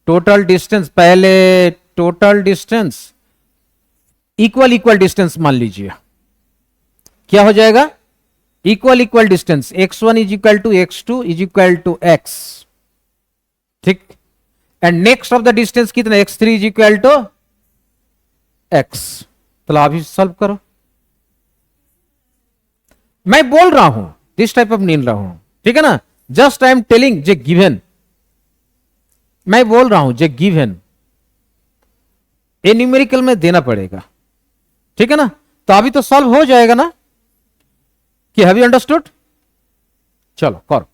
टोटल डिस्टेंस पहले total distance equal equal distance मान लीजिए, क्या हो जाएगा equal equal distance x1 is equal to x2 is equal to x, ठीक। And next of the distance कितना x3 is equal to x। तो आप ही सॉल्व करो, मैं बोल रहा हूं दिस टाइप ऑफ नील रहा हूं, ठीक है ना। Just I am telling J given, मैं बोल रहा हूं जे गिवन ए न्यूमेरिकल में देना पड़ेगा, ठीक है ना। तो अभी तो सॉल्व हो जाएगा ना, कि हैव यू अंडरस्टूड। चलो करो,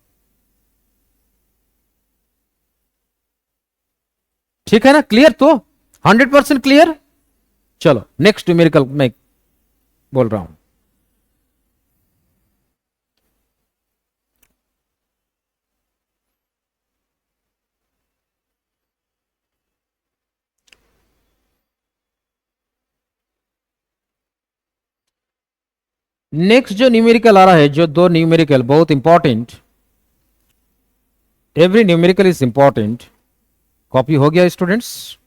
ठीक है ना, क्लियर तो 100% क्लियर। चलो नेक्स्ट न्यूमेरिकल मैं बोल रहा हूं। नेक्स्ट जो न्यूमेरिकल आ रहा है, जो दो न्यूमेरिकल बहुत important, every numerical is important. Copy हो गया स्टूडेंट्स,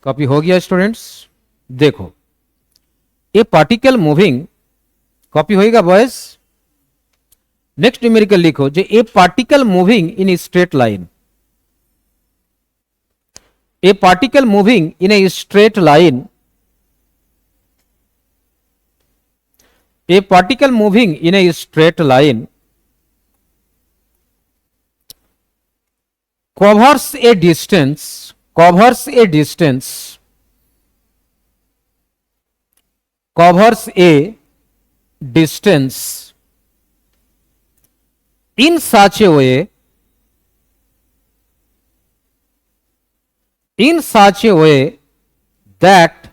कॉपी हो गया स्टूडेंट्स। देखो ए पार्टिकल मूविंग, कॉपी होएगा बॉयज। नेक्स्ट न्यूमेरिकल लिखो, जो ए particle moving in straight line, A particle moving in A straight line, a particle moving in a straight line covers a distance in such a way that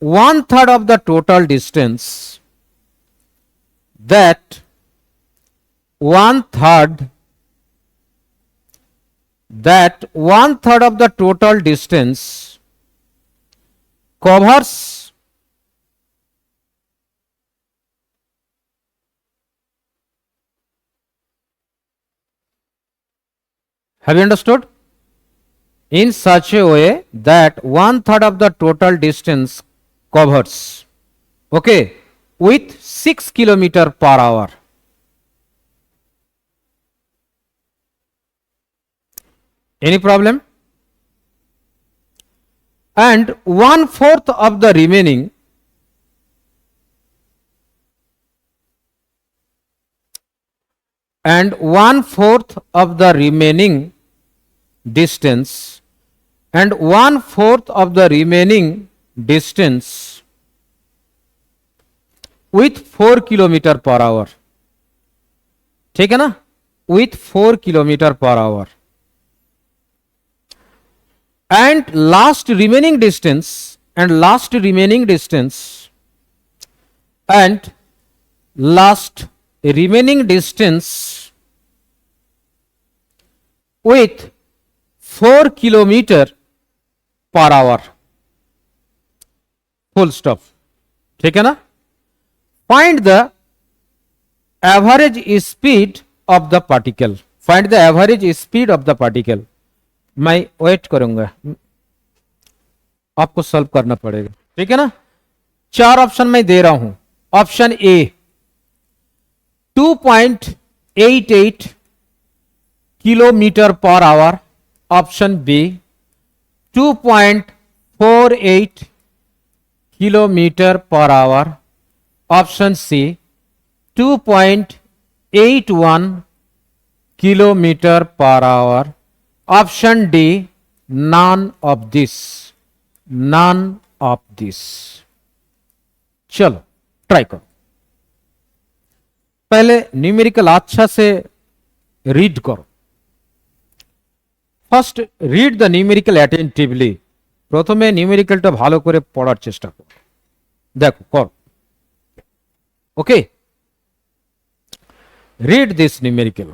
1/3 of the total distance, that 1/3 that 1/3 of the total distance covers have you understood? In such a way that 1/3 of the total distance covers, okay, with 6 kilometer per hour. Any problem? And 1/4 of the remaining distance and 1/4 of the remaining distance with 4 kilometer per hour. ठीक है ना? With 4 kilometer per hour. And last remaining distance and last remaining distance with 4 kilometer per hour. Full stop. ठीक है ना? Find the average speed of the particle. Find the average speed of the particle. मैं वेट करूंगा, आपको सॉल्व करना पड़ेगा, ठीक है ना? 4 ऑप्शन मैं दे रहा हूं. Option A 2.88 kilometre per hour. Option B 2.48 kilometre per hour. Option C 2.81 kilometre per hour. Option D none of this. चलो ट्राई करो. पहले न्यूमेरिकल अच्छा से रीड करो. First read the numerical attentively. প্রথমে নিউমেরিক্যালটা ভালো করে পড়ার চেষ্টা করো. দেখো কর. Okay, read this numerical.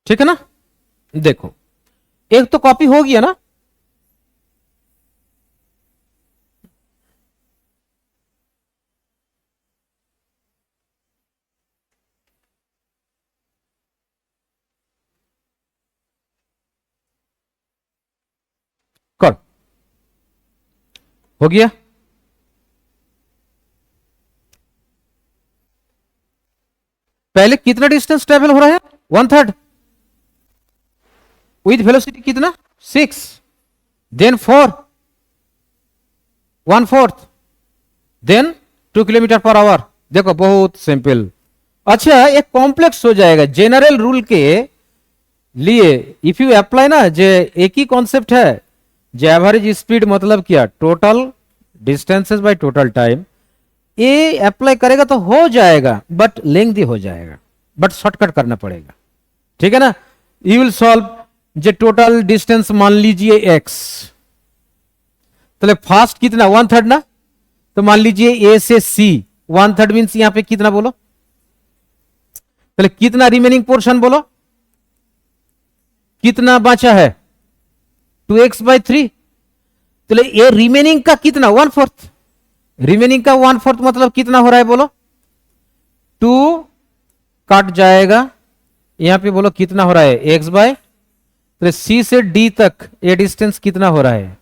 ठीक है ना? देखो एक तो कॉपी हो गया ना. कर हो गया. पहले कितना डिस्टेंस ट्रेवल हो रहा है? 1/3. विथ वेलोसिटी कितना? 6. Then 4, 1/4, then 2 kilometre per hour. देखो बहुत सिंपल. अच्छा एक कॉम्प्लेक्स हो जाएगा. जनरल रूल के लिए इफ यू अप्लाई ना, जे एक ही कॉन्सेप्ट है. जे एवरेज स्पीड मतलब क्या? Total distances bye total time. ये अप्लाई करेगा तो हो जाएगा, बट लेंथी हो जाएगा, बट शॉर्टकट करना पड़ेगा. ठीक है ना? You will solve. J total distance मान लीजिए x, तो फास्ट कितना? 1/3 ना. तो मान लीजिए ए से सी 1/3 मीन्स यहां पे कितना बोलो? तो कितना रिमेनिंग पोर्शन बोलो? कितना बचा है? 2x/3. तो ये रिमेनिंग का कितना? 1/4. रिमेनिंग का 1/4 मतलब कितना हो रहा है बोलो? 2 कट जाएगा. यहां पे बोलो कितना हो रहा है? x/, तो सी से डी तक ये डिस्टेंस कितना हो रहा है?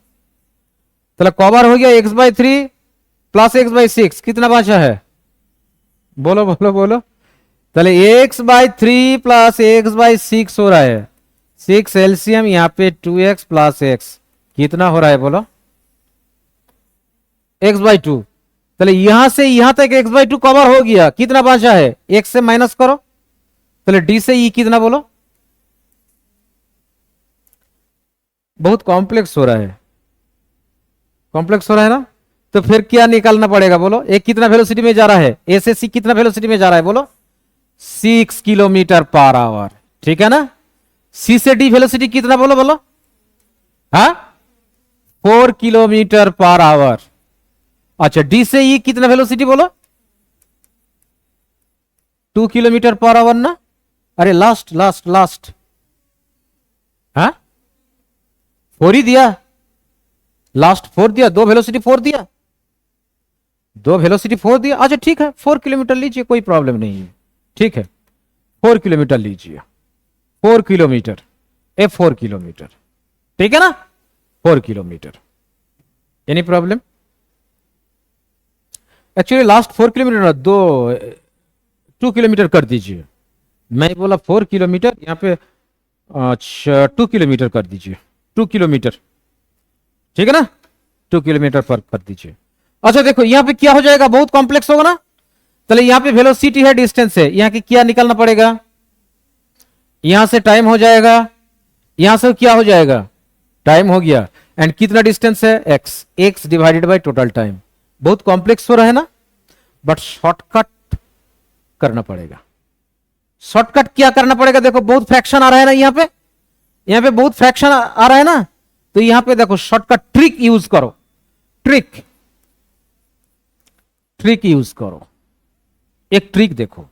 तो कवर हो गया x/3 प्लस x/6. कितना बचा है? बोलो बोलो बोलो. तो x/3 प्लस x/6 हो रहा है. 6 एलसीएम, यहां पे 2x प्लस x कितना हो रहा है बोलो? x/2. तो यहां से यहां तक x/2 कवर हो गया. कितना बचा है? x से माइनस करो. तो डी से ई कितना बोलो? बहुत कॉम्प्लेक्स हो रहा है. कॉम्प्लेक्स हो रहा है ना? तो फिर क्या निकालना पड़ेगा बोलो? एक कितना वेलोसिटी में जा रहा है? ए से सी कितना वेलोसिटी में जा रहा है बोलो? 6 किलोमीटर पर आवर. ठीक है ना? सी से डी वेलोसिटी कितना बोलो बोलो? हाँ 4 किलोमीटर पर आवर. अच्छा, डी से ई कितना वेलोसिटी बोलो? 2 किलोमीटर पर आवर ना? अरे लास्ट लास्ट लास्ट, हाँ 4 ही दिया, लास्ट 4 दिया, दो वेलोसिटी 4 दिया, दो वेलोसिटी 4 दिया। अच्छा ठीक है, 4 किलोमीटर लीजिए, कोई प्रॉब्लम नहीं है, ठीक है 4 किलोमीटर लीजिए, 4 किलोमीटर, ए 4 किलोमीटर, ठीक है ना, 4 kilometre, any problem? Actually last 4 kilometre दो 2 किलोमीटर कर दीजिए, मैं बोला 4 किलोमीटर, यहां पे अच्छा 2 किलोमीटर कर दीजिए, 2 किलोमीटर, ठीक है ना, 2 किलोमीटर पर कर दीजिए। अच्छा देखो यहां पे क्या हो जाएगा, बहुत कॉम्प्लेक्स होगा ना। चलिए यहां पे वेलोसिटी है, डिस्टेंस है, यहां की क्या निकालना पड़ेगा, यहां से टाइम हो जाएगा, यहां से क्या हो जाएगा, टाइम हो गया, एंड कितना डिस्टेंस है, x, x divided by total time. बहुत कॉम्प्लेक्स हो रहा है ना, बट शॉर्टकट करना पड़ेगा। शॉर्टकट क्या करना पड़ेगा, देखो बहुत फ्रैक्शन आ रहा है ना यहां पे, यहां पे बहुत फ्रैक्शन आ रहा है ना, तो यहां पे देखो शॉर्टकट ट्रिक यूज करो, ट्रिक, ट्रिक यूज करो, एक ट्रिक देखो।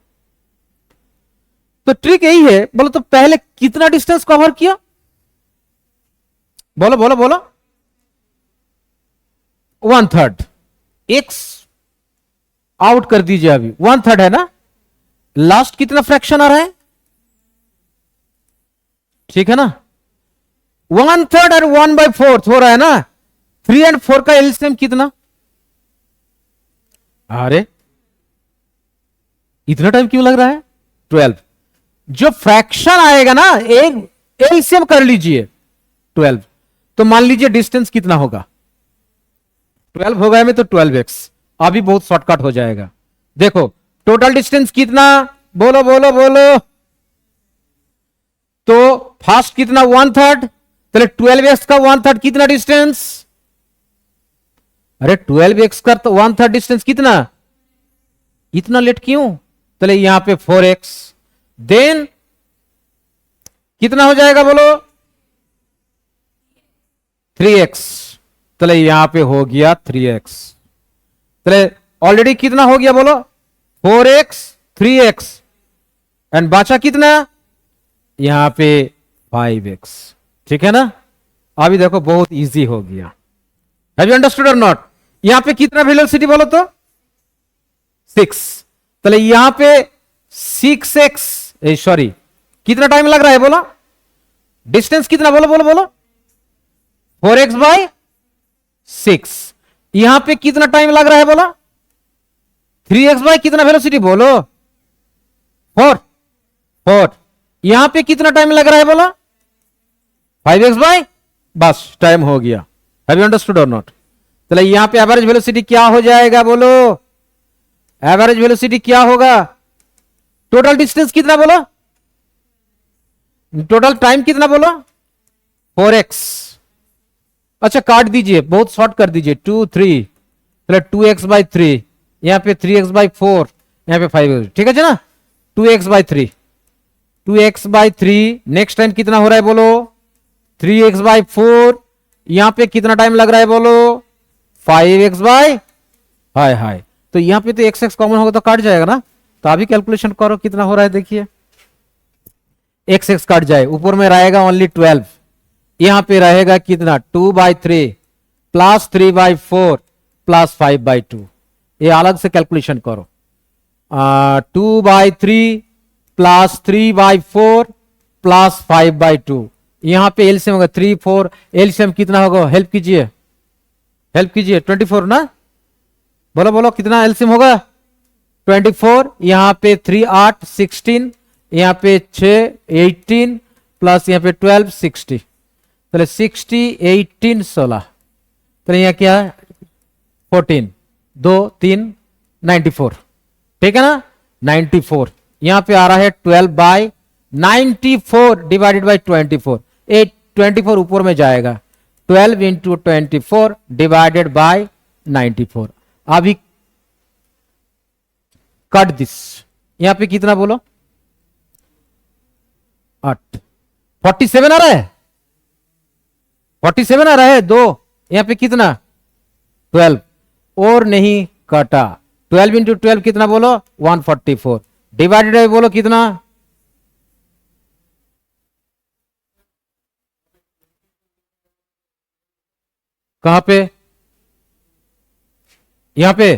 तो ट्रिक यही है, बोलो तो पहले कितना डिस्टेंस कवर किया, बोलो बोलो बोलो, 1/3, एक्स आउट कर दीजिए, अभी 1/3 है ना, लास्ट कितना फ्रैक्शन आ रहा है, ठीक है ना, 1/3 और 1/4 हो रहा है ना, 3 और 4 का एलसीएम कितना, अरे इतना टाइम क्यों लग रहा है, 12। जो फ्रैक्शन आएगा ना, एक एलसीएम कर लीजिए 12, तो मान लीजिए डिस्टेंस कितना होगा, 12 होगा में तो 12x, अभी बहुत शॉर्टकट हो जाएगा। देखो टोटल डिस्टेंस कितना, बोलो बोलो बोलो, तो फास्ट कितना 1/3, चले 12x का 1/3 कितना डिस्टेंस, अरे 12x का तो 1/3 डिस्टेंस कितना, इतना लेट क्यों, चले यहां पे 4x, देन कितना हो जाएगा बोलो, 3x, चले यहां पे हो गया 3x, चले ऑलरेडी कितना हो गया बोलो, 4x 3x, एंड बचा कितना, यहां पे 5x, ठीक है ना। अभी देखो बहुत इजी हो गया, हैव यू अंडरस्टूड और नॉट। यहां पे कितना वेलोसिटी बोलो तो 6, चले यहां पे 6x, सॉरी कितना टाइम लग रहा है बोलो, डिस्टेंस कितना बोलो बोलो बोलो, 4x/6, यहां पे कितना टाइम लग रहा है बोलो, 3x बाय कितना वेलोसिटी बोलो, 4, यहां पे कितना टाइम लग रहा है बोलो, 5x/, बस टाइम हो गया। हैव यू अंडरस्टूड और नॉट। चलो यहां पे एवरेज वेलोसिटी क्या हो जाएगा बोलो, एवरेज वेलोसिटी क्या होगा, टोटल डिस्टेंस कितना बोलो, टोटल टाइम कितना बोलो, 4x, अच्छा काट दीजिए, बहुत शॉर्ट कर दीजिए, 2 3, चलो 2x/3, यहां पे 3x/4, यहां पे 5x, ठीक है ना, 2x/3, 2x/3, नेक्स्ट टाइम कितना हो रहा है बोलो, 3x/4, यहां पे कितना टाइम लग रहा है बोलो, 5x/, हाय हाय, तो यहां पे तो x कॉमन होगा तो काट जाएगा ना, तो अभी कैलकुलेशन करो कितना हो रहा है, देखिए x काट जाए, ऊपर में रहेगा ओनली 12, यहां पे रहेगा कितना 2/3 प्लस 3/4 प्लस 5/2, ये अलग से कैलकुलेशन करो, 2/3 प्लस 3/4 प्लस 5/2, यहां पे एलसीएम होगा 3 4, एलसीएम कितना होगा, हेल्प कीजिए, हेल्प कीजिए, 24 ना, बोलो बोलो कितना एलसीएम होगा, 24, यहां पे 3 8 16, यहां पे 6 18 प्लस यहां पे 12 60, चले 60 18 16, चले यहां क्या 14 2 3 94, ठीक है ना, 94, यहां पे आ रहा है 12/94 डिवाइडेड बाय 24, 24 ऊपर में जाएगा, 12 इंटू 24 डिवाइडेड बाय 94, अभी कट दिस, यहां पे कितना बोलो 8, 47 आ रहा है, 47 आ रहा है, दो यहां पे कितना 12, और नहीं काटा। 12 इंटू 12 कितना बोलो 144, डिवाइडेड बाय बोलो कितना, कहां पे, यहां पे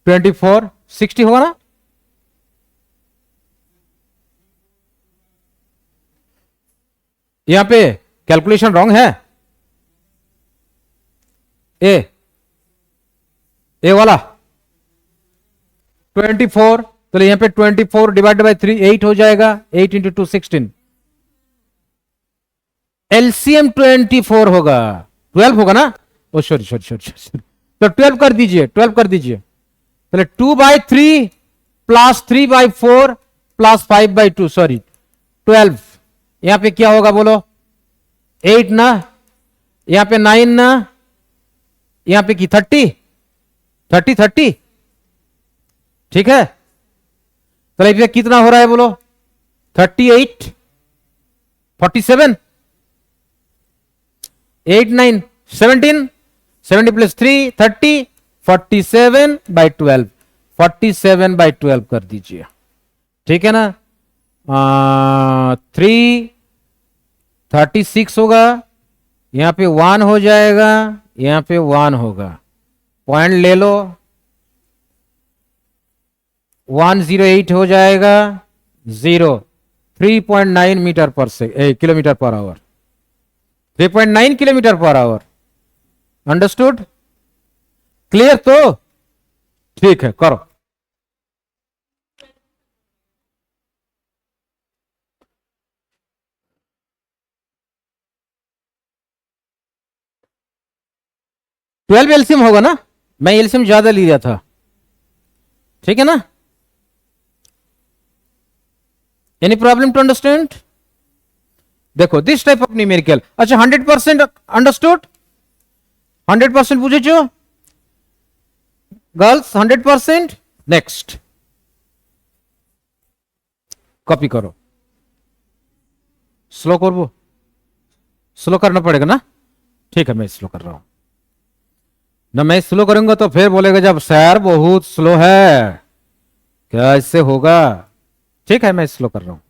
24 60 होगा ना, यहां पे कैलकुलेशन रॉन्ग है, ए वाला 24, तो यहां पे 24 डिवाइडेड बाय 3 8 हो जाएगा, 8 इंटू 2 16, एलसीएम 24 होगा, 12 होगा ना, ओ सॉरी सॉरी सॉरी, तो 12 कर दीजिए, 12 कर दीजिए, पहले 2/3 प्लस 3/4 प्लस 5/2, सॉरी 12, यहां पे क्या होगा बोलो 8 ना, यहां पे 9 ना, यहां पे की 30 30 30, ठीक है, तो ये कितना हो रहा है बोलो 38 47 8 9 17 70 प्लस 3 30 47/12, 47/12 कर दीजिए, ठीक है ना, 3 36 होगा, यहां पे 1 हो जाएगा, यहां पे 1 होगा, पॉइंट ले लो, 108 हो जाएगा, 0 3.9 मीटर पर से kilometre per our, 3.9 kilometre per our, understood, clear, तो ठीक है करो। ट्वेल्व एलसीएम होगा ना, मैं एलसीएम ज्यादा लिया था, ठीक है ना, एनी प्रॉब्लम टू अंडरस्टैंड, देखो दिस टाइप ऑफ न्यूमेरिकल, अच्छा 100% अंडरस्टूड, 100% बुझे छो गर्ल्स, 100%, नेक्स्ट कॉपी करो, स्लो करबो, स्लो करना पड़ेगा ना, ठीक है मैं स्लो कर रहा हूं ना, मैं स्लो करूंगा तो फिर बोलेगा जब सर बहुत स्लो है, क्या इससे होगा, ठीक है मैं स्लो कर रहा हूं,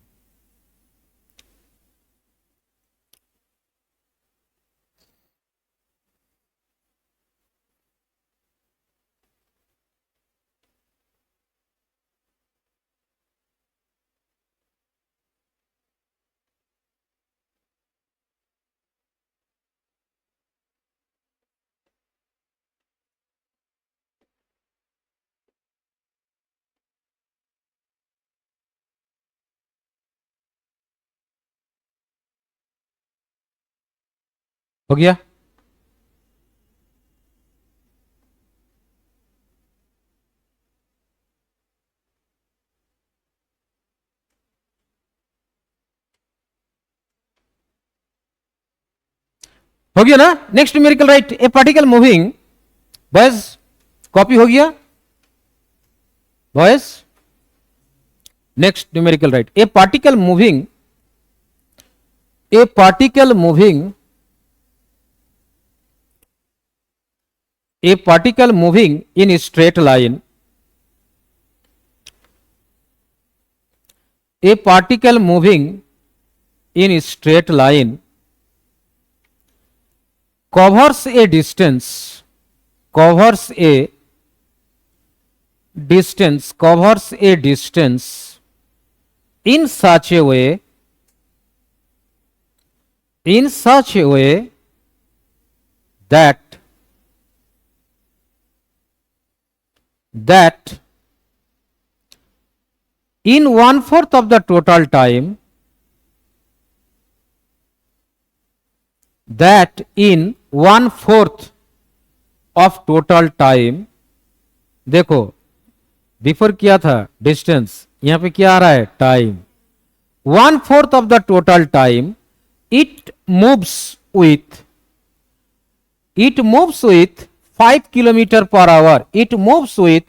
हो गया, हो गया ना, next numerical right, a particle moving, boys copy हो गया, boys next numerical right, a particle moving, A particle moving, a particle moving in a straight line, a particle moving in a straight line covers a distance, covers a distance, covers a distance in such a way, in such a way that that in 1/4 of the total time, that in 1/4 of total time, देखो बिफोर क्या था डिस्टेंस, यहां पे क्या आ रहा है time, 1/4 of the total time it moves with, it moves with 5 kilometer per hour, it moves with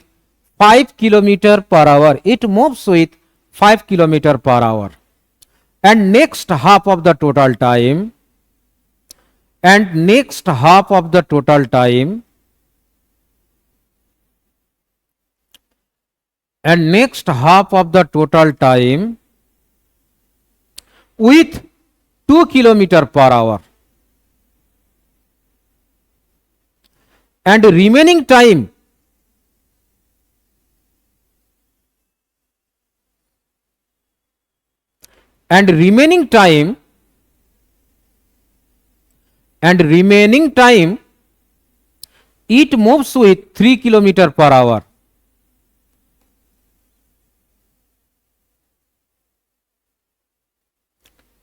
5 kilometer per hour, it moves with 5 kilometer per hour, and next half of the total time, and next half of the total time and next half of the total time with 2 kilometer per hour, and remaining time and remaining time it moves with 3 kilometer per hour.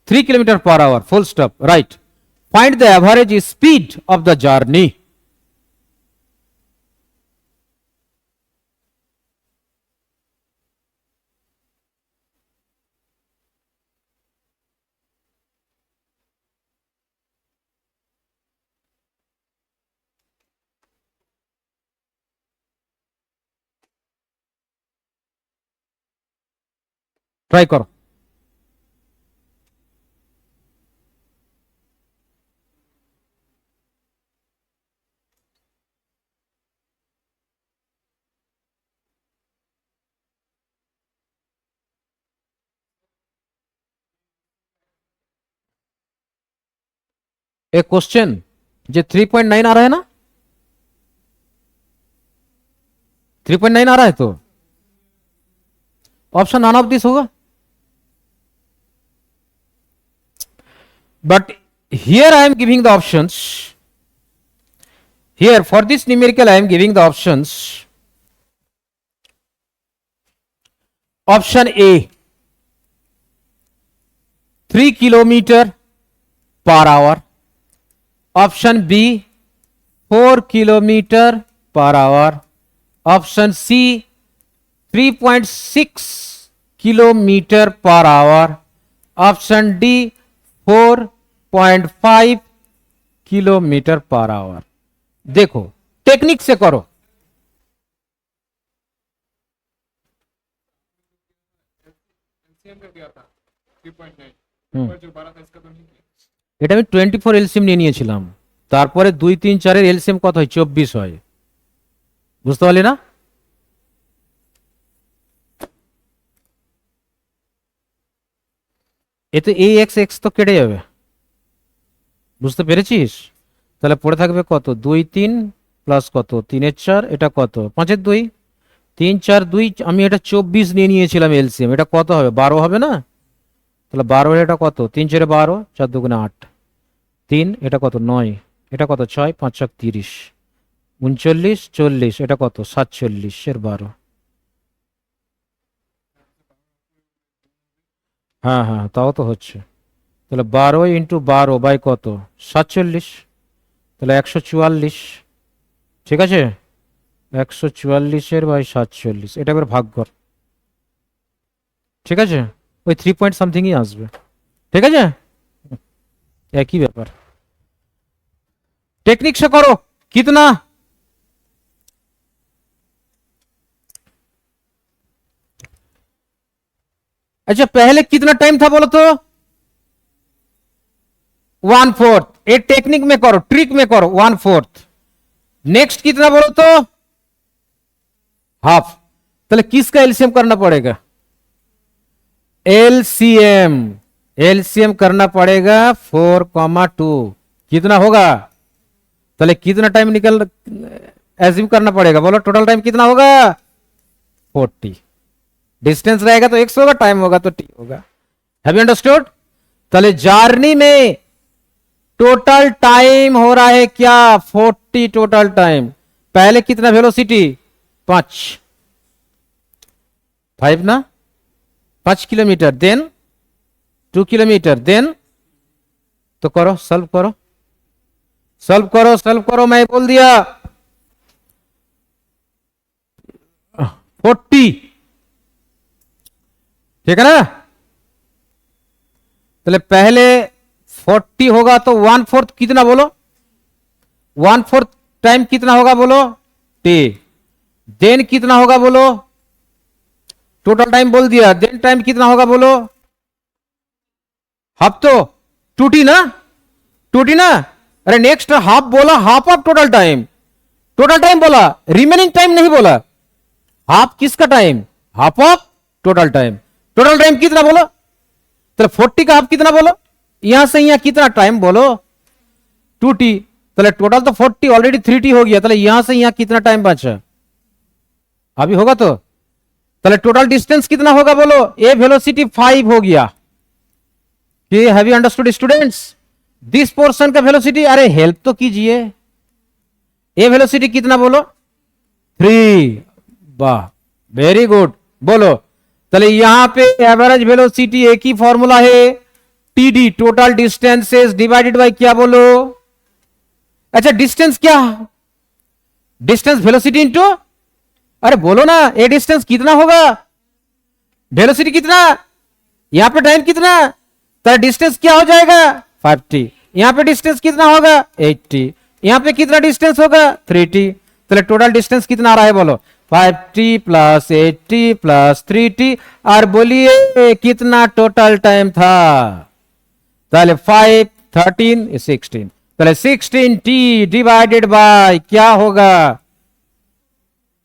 Three kilometer per hour, full stop, right. Find the average speed of the journey. Try करो. एक क्वेश्चन जो 3.9 आ रहा है ना, 3.9 आ रहा है, तो ऑप्शन नन ऑफ दिस होगा. But here I am giving the options. Here for this numerical I am giving the options. Option A 3 kilometre per hour. Option B 4 kilometre per hour. Option C 3.6 kilometre per hour. Option D 4.5 kilometre per hour. देखो टेक्निक से करो. এটা আমি 24 এলসিএম নিয়ে নিয়েছিলাম, তারপরে 2 3 4 এর এলসিএম কত হয়? 24 হয়. বুঝতে পারলি না? এতে এই এক্স এক্স তো কেটে যাবে. বুঝতে পেরেছিস? তাহলে পড়ে থাকবে কত? 2 3 প্লাস কত? 3 এর 4, এটা কত? 5 এর 2, 3 4 2. আমি এটা 24 নিয়ে নিয়েছিলাম এলসিএম, এটা কত হবে? 12 হবে না? তাহলে 12 এটা কত? 3 4 12, 4 2 8, 3, এটা কত? 9, এটা কত? 6, 5 7 30, 39 40, এটা কত? 47 এর 12. হ্যাঁ হ্যাঁ, তাও তো হচ্ছে. তাহলে 12 ইন্টু 12 বাই কত? 47. তাহলে 144. ঠিক আছে, 144 এর বাই 47, এটা করে ভাগ কর. ঠিক আছে, ওই 3 পয়েন্ট সামথিংই আসবে. ঠিক আছে, একই ব্যাপার. टेक्निक से करो. कितना? अच्छा, पहले कितना टाइम था बोलो तो? 1/4. ये टेक्निक में करो, ट्रिक में करो. 1/4. नेक्स्ट कितना बोलो तो? हाफ. तो किसका एलसीएम करना पड़ेगा? एलसीएम. एलसीएम करना पड़ेगा 4,2. कितना होगा? तो कितना टाइम निकल एज्यूम करना पड़ेगा? बोलो टोटल टाइम कितना होगा? 40. डिस्टेंस रहेगा तो x होगा, टाइम होगा तो t होगा. Have you understood? तो जर्नी में टोटल टाइम हो रहा है क्या? 40 टोटल टाइम. पहले कितना वेलोसिटी? 5 ना, 5 किलोमीटर. Then 2 kilometre. देन तो करो, सॉल्व करो, सॉल्व करो, सॉल्व करो. मैं बोल दिया 40. ठीक है ना? तो पहले 40 होगा तो 1/4 कितना बोलो? 1/4 टाइम कितना होगा बोलो? t. देन कितना होगा बोलो? टोटल टाइम बोल दिया. देन टाइम कितना होगा बोलो? हाफ. तो 2t ना, 2t ना. अरे नेक्स्ट हाफ बोला, half of total time. Total time बोला, रिमेनिंग टाइम नहीं बोला. हाफ किसका time? Half of total time. Total time कितना बोलो, तो 40 का हाफ कितना बोलो, यहां से यहां कितना टाइम बोलो, 2t। तो टोटल तो 40 ऑलरेडी 3t हो गया, तो यहां से यहां कितना टाइम बचा अभी होगा तो टोटल डिस्टेंस कितना होगा बोलो, ए वेलोसिटी 5 हो गया। Have you understood students this portion का वेलोसिटी? अरे हेल्प तो कीजिए, ए वेलोसिटी कितना बोलो 3। वाह वेरी गुड, बोलो। चले यहां पे एवरेज वेलोसिटी एक ही फॉर्मूला है, TD total distances divided bye क्या बोलो, अच्छा डिस्टेंस क्या, डिस्टेंस वेलोसिटी इंटू, अरे बोलो ना ये डिस्टेंस कितना होगा, वेलोसिटी कितना, यहां पे टाइम कितना, तो डिस्टेंस क्या हो जाएगा 5t, यहां पे डिस्टेंस कितना होगा 8t, यहां पे कितना डिस्टेंस होगा 3t। तो टोटल डिस्टेंस कितना आ रहा है बोलो 5t plus 8t plus 3t, और बोलिए कितना टोटल टाइम था, ताले 5 13 16, ताले 16t डिवाइडेड बाय क्या होगा,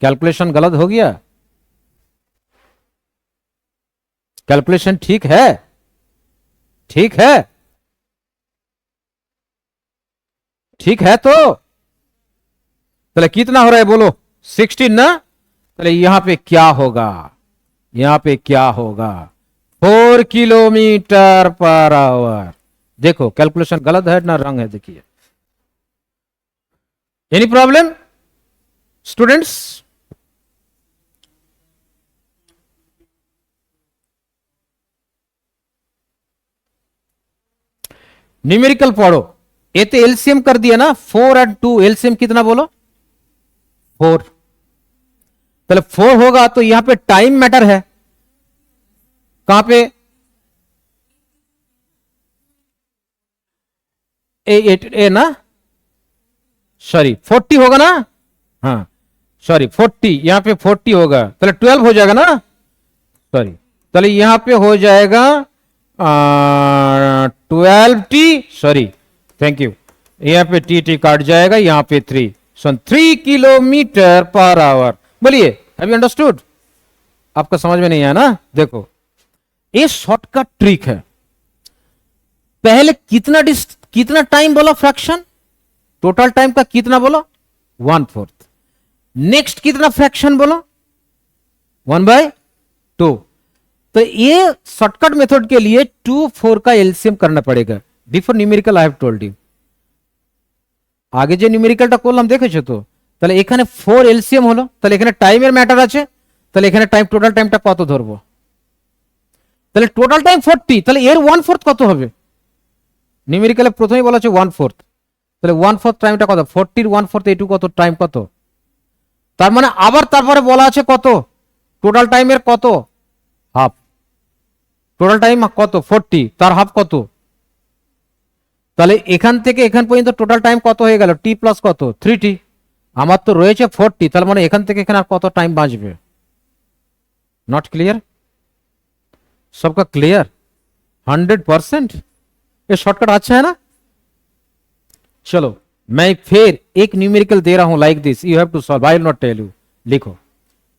कैलकुलेशन गलत हो गया, कैलकुलेशन ठीक है, ठीक है, ठीक है तो चले कितना हो रहा है बोलो 16 ना, चले यहां पे क्या होगा, यहां पे क्या होगा 4 किलोमीटर पर आवर। देखो कैलकुलेशन गलत है ना रंग है, देखिए एनी प्रॉब्लम स्टूडेंट्स? न्यूमेरिकल पढ़ो, ये तो एलसीएम कर दिया ना, 4 और 2 एलसीएम कितना बोलो 4, चलो 4 होगा तो यहां पे टाइम मैटर है, कहां पे ए ना, सॉरी 40 होगा ना, हाँ सॉरी 40, यहां पे 40 होगा, चलो 12 हो जाएगा ना, सॉरी चलो यहां पे हो जाएगा 12t, सॉरी थैंक यू, यहां पे टी काट जाएगा, यहां पे 3, सो 3 किलोमीटर पर आवर। बोलिए हैव यू अंडरस्टूड? आपका समझ में नहीं आया ना? देखो ये शॉर्टकट ट्रिक है, पहले कितना टाइम बोला फ्रैक्शन, टोटल टाइम का कितना बोलो 1/4, नेक्स्ट कितना फ्रैक्शन बोलो 1/2। तो ये शॉर्टकट मेथड के लिए 2 4 का एलसीएम करना पड़ेगा, before numerical I have told you. आगे जो न्यूमेरिकलটা করলাম দেখেছো তো, তাহলে এখানে 4 এলসিএম হলো, তাহলে এখানে টাইমের ম্যাটার আছে, তাহলে এখানে টাইম টোটাল টাইমটা কত ধরবো, তাহলে টোটাল টাইম 40, তাহলে এর 1/4 কত হবে, নিউমেরিক্যালে প্রথমেই বলা আছে 1/4, তাহলে 1/4 টাইমটা কত, 40 এর 1/4 এটু কত টাইম কত, তার মানে আবার তারপরে বলা আছে কত টোটাল টাইমের কত হাফ, টোটাল টাইম কত 40 তার হাফ কত, তাহলে এখান থেকে এখান পর্যন্ত টোটাল টাইম কত হয়ে গেল টি প্লাস কত 3t, আমার তো রয়েছে 40, তার মানে এখান থেকে এখানে আর কত টাইম বাঁচবে, नॉट क्लियर? सबका क्लियर 100%? ये शॉर्टकट अच्छा है ना? चलो मैं फिर एक न्यूमेरिकल दे रहा हूं like this, you have to solve, I will not tell you. लिखो,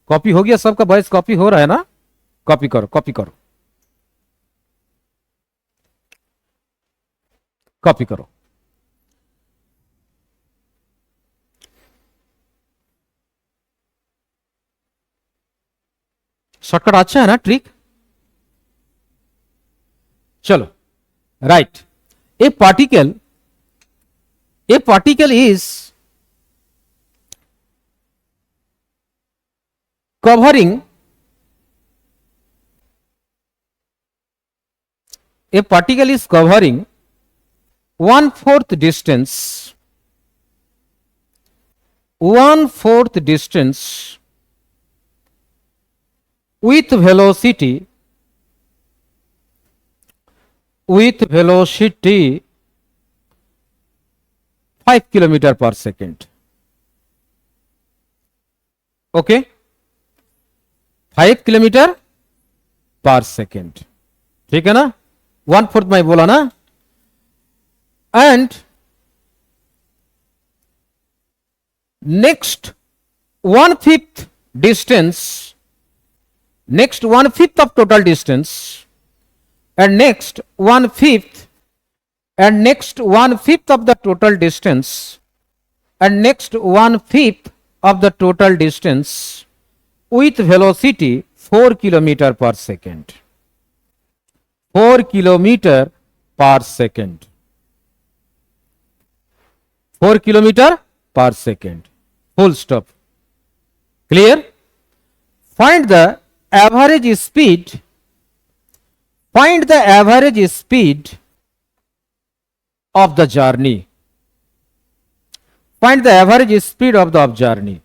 कॉपी हो गया सबका, वॉइस कॉपी हो रहा है ना? कॉपी करो कॉपी करो कॉपी करो। शॉर्टकट अच्छा है ना ट्रिक? चलो right, a particle is covering a particle is covering 1/4 distance with velocity 5 kilometre पर सेकेंड। ओके 5 किलोमीटर पर सेकेंड, ठीक है ना, 1/4 मैं बोला ना, and next 1/5 distance next 1/5 of total distance, and next 1/5, and next 1/5 of the total distance, and next 1/5 of the total distance with velocity 4 kilometer per second. 4 kilometer per second. 4 kilometer per second. Full stop. Clear? Find the average speed. Find the average speed of the journey. Find the average speed of the journey.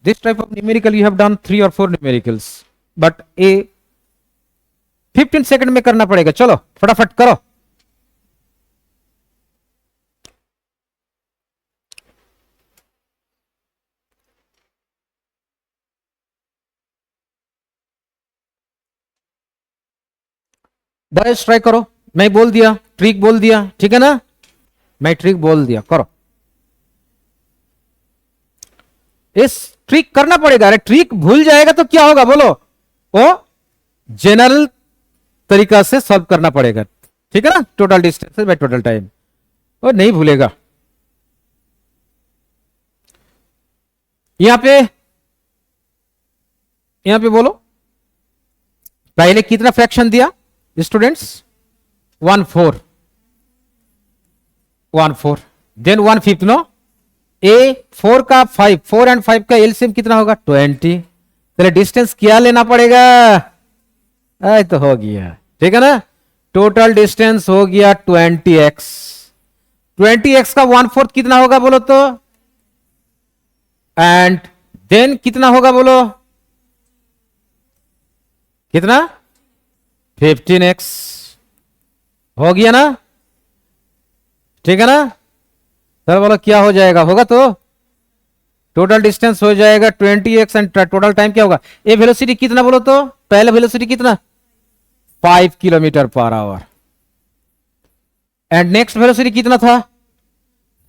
This type of numerical you have done 3 or 4 numericals, but a 15 second में करना पड़ेगा. चलो फटाफट करो. बॉयज ट्राई करो. मैं बोल दिया, ट्रिक बोल दिया, ठीक है ना. मैं ट्रिक बोल दिया, करो. इस ट्रिक करना पड़ेगा. अरे ट्रिक भूल जाएगा तो क्या होगा बोलो. वो जनरल तरीका से सॉल्व करना पड़ेगा, ठीक है ना. Total distance by total time, वो नहीं भूलेगा. यहां पे बोलो पहले कितना फ्रैक्शन दिया स्टूडेंट्स. 1/4, 1/4, देन 1/5. नो ए 4 का 5, 4 and 5 का एलसीएम कितना होगा 20. पहले डिस्टेंस क्या लेना पड़ेगा. तो हो गया, ठीक है ना. टोटल डिस्टेंस हो गया 20x. 20x का 1/4 कितना होगा बोलो तो. एंड देन कितना होगा बोलो. कितना 15x. हो गया ना, ठीक है ना. सर बोलो क्या हो जाएगा. होगा तो टोटल डिस्टेंस हो जाएगा 20x एंड टोटल टाइम क्या होगा. ए वेलोसिटी कितना बोलो तो. पहला वेलोसिटी कितना 5 kilometre per our. And next velocity कितना था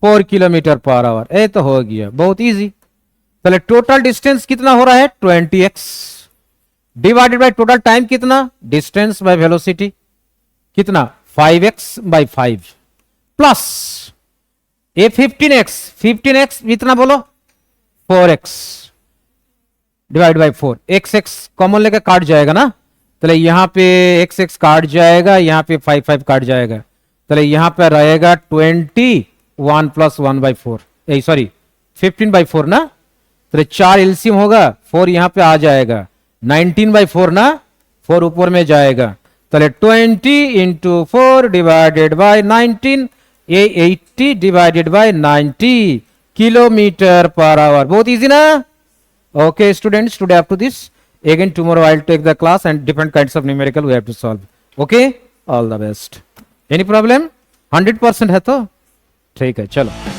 4 किलोमीटर पर आवर. ए तो हो गया, बहुत इजी. पहले टोटल डिस्टेंस कितना हो रहा है 20x divided by total time कितना डिस्टेंस बाय वेलोसिटी कितना 5x बाय 5 प्लस ए 15x कितना बोलो 4x divide by 4. x common लेकर काट जाएगा ना. तो यहां पे x काट जाएगा, यहां पे 5 काट जाएगा. तो यहां पे रहेगा 21 प्लस 1/4, सॉरी 15/4 ना. तो 4 एलसीएम होगा, 4 यहां पे आ जाएगा, 19/4 ना. 4 ऊपर में जाएगा. तो 20 इंटू 4 डिवाइडेड बाय 19, ये 80 divided by 90 kilometre per our. बहुत इजी ना. Okay students, today up to this. Again tomorrow I'll take the class and different kinds of numerical we have to solve. Okay, all the best. Any problem? 100% है तो ठीक है. चलो.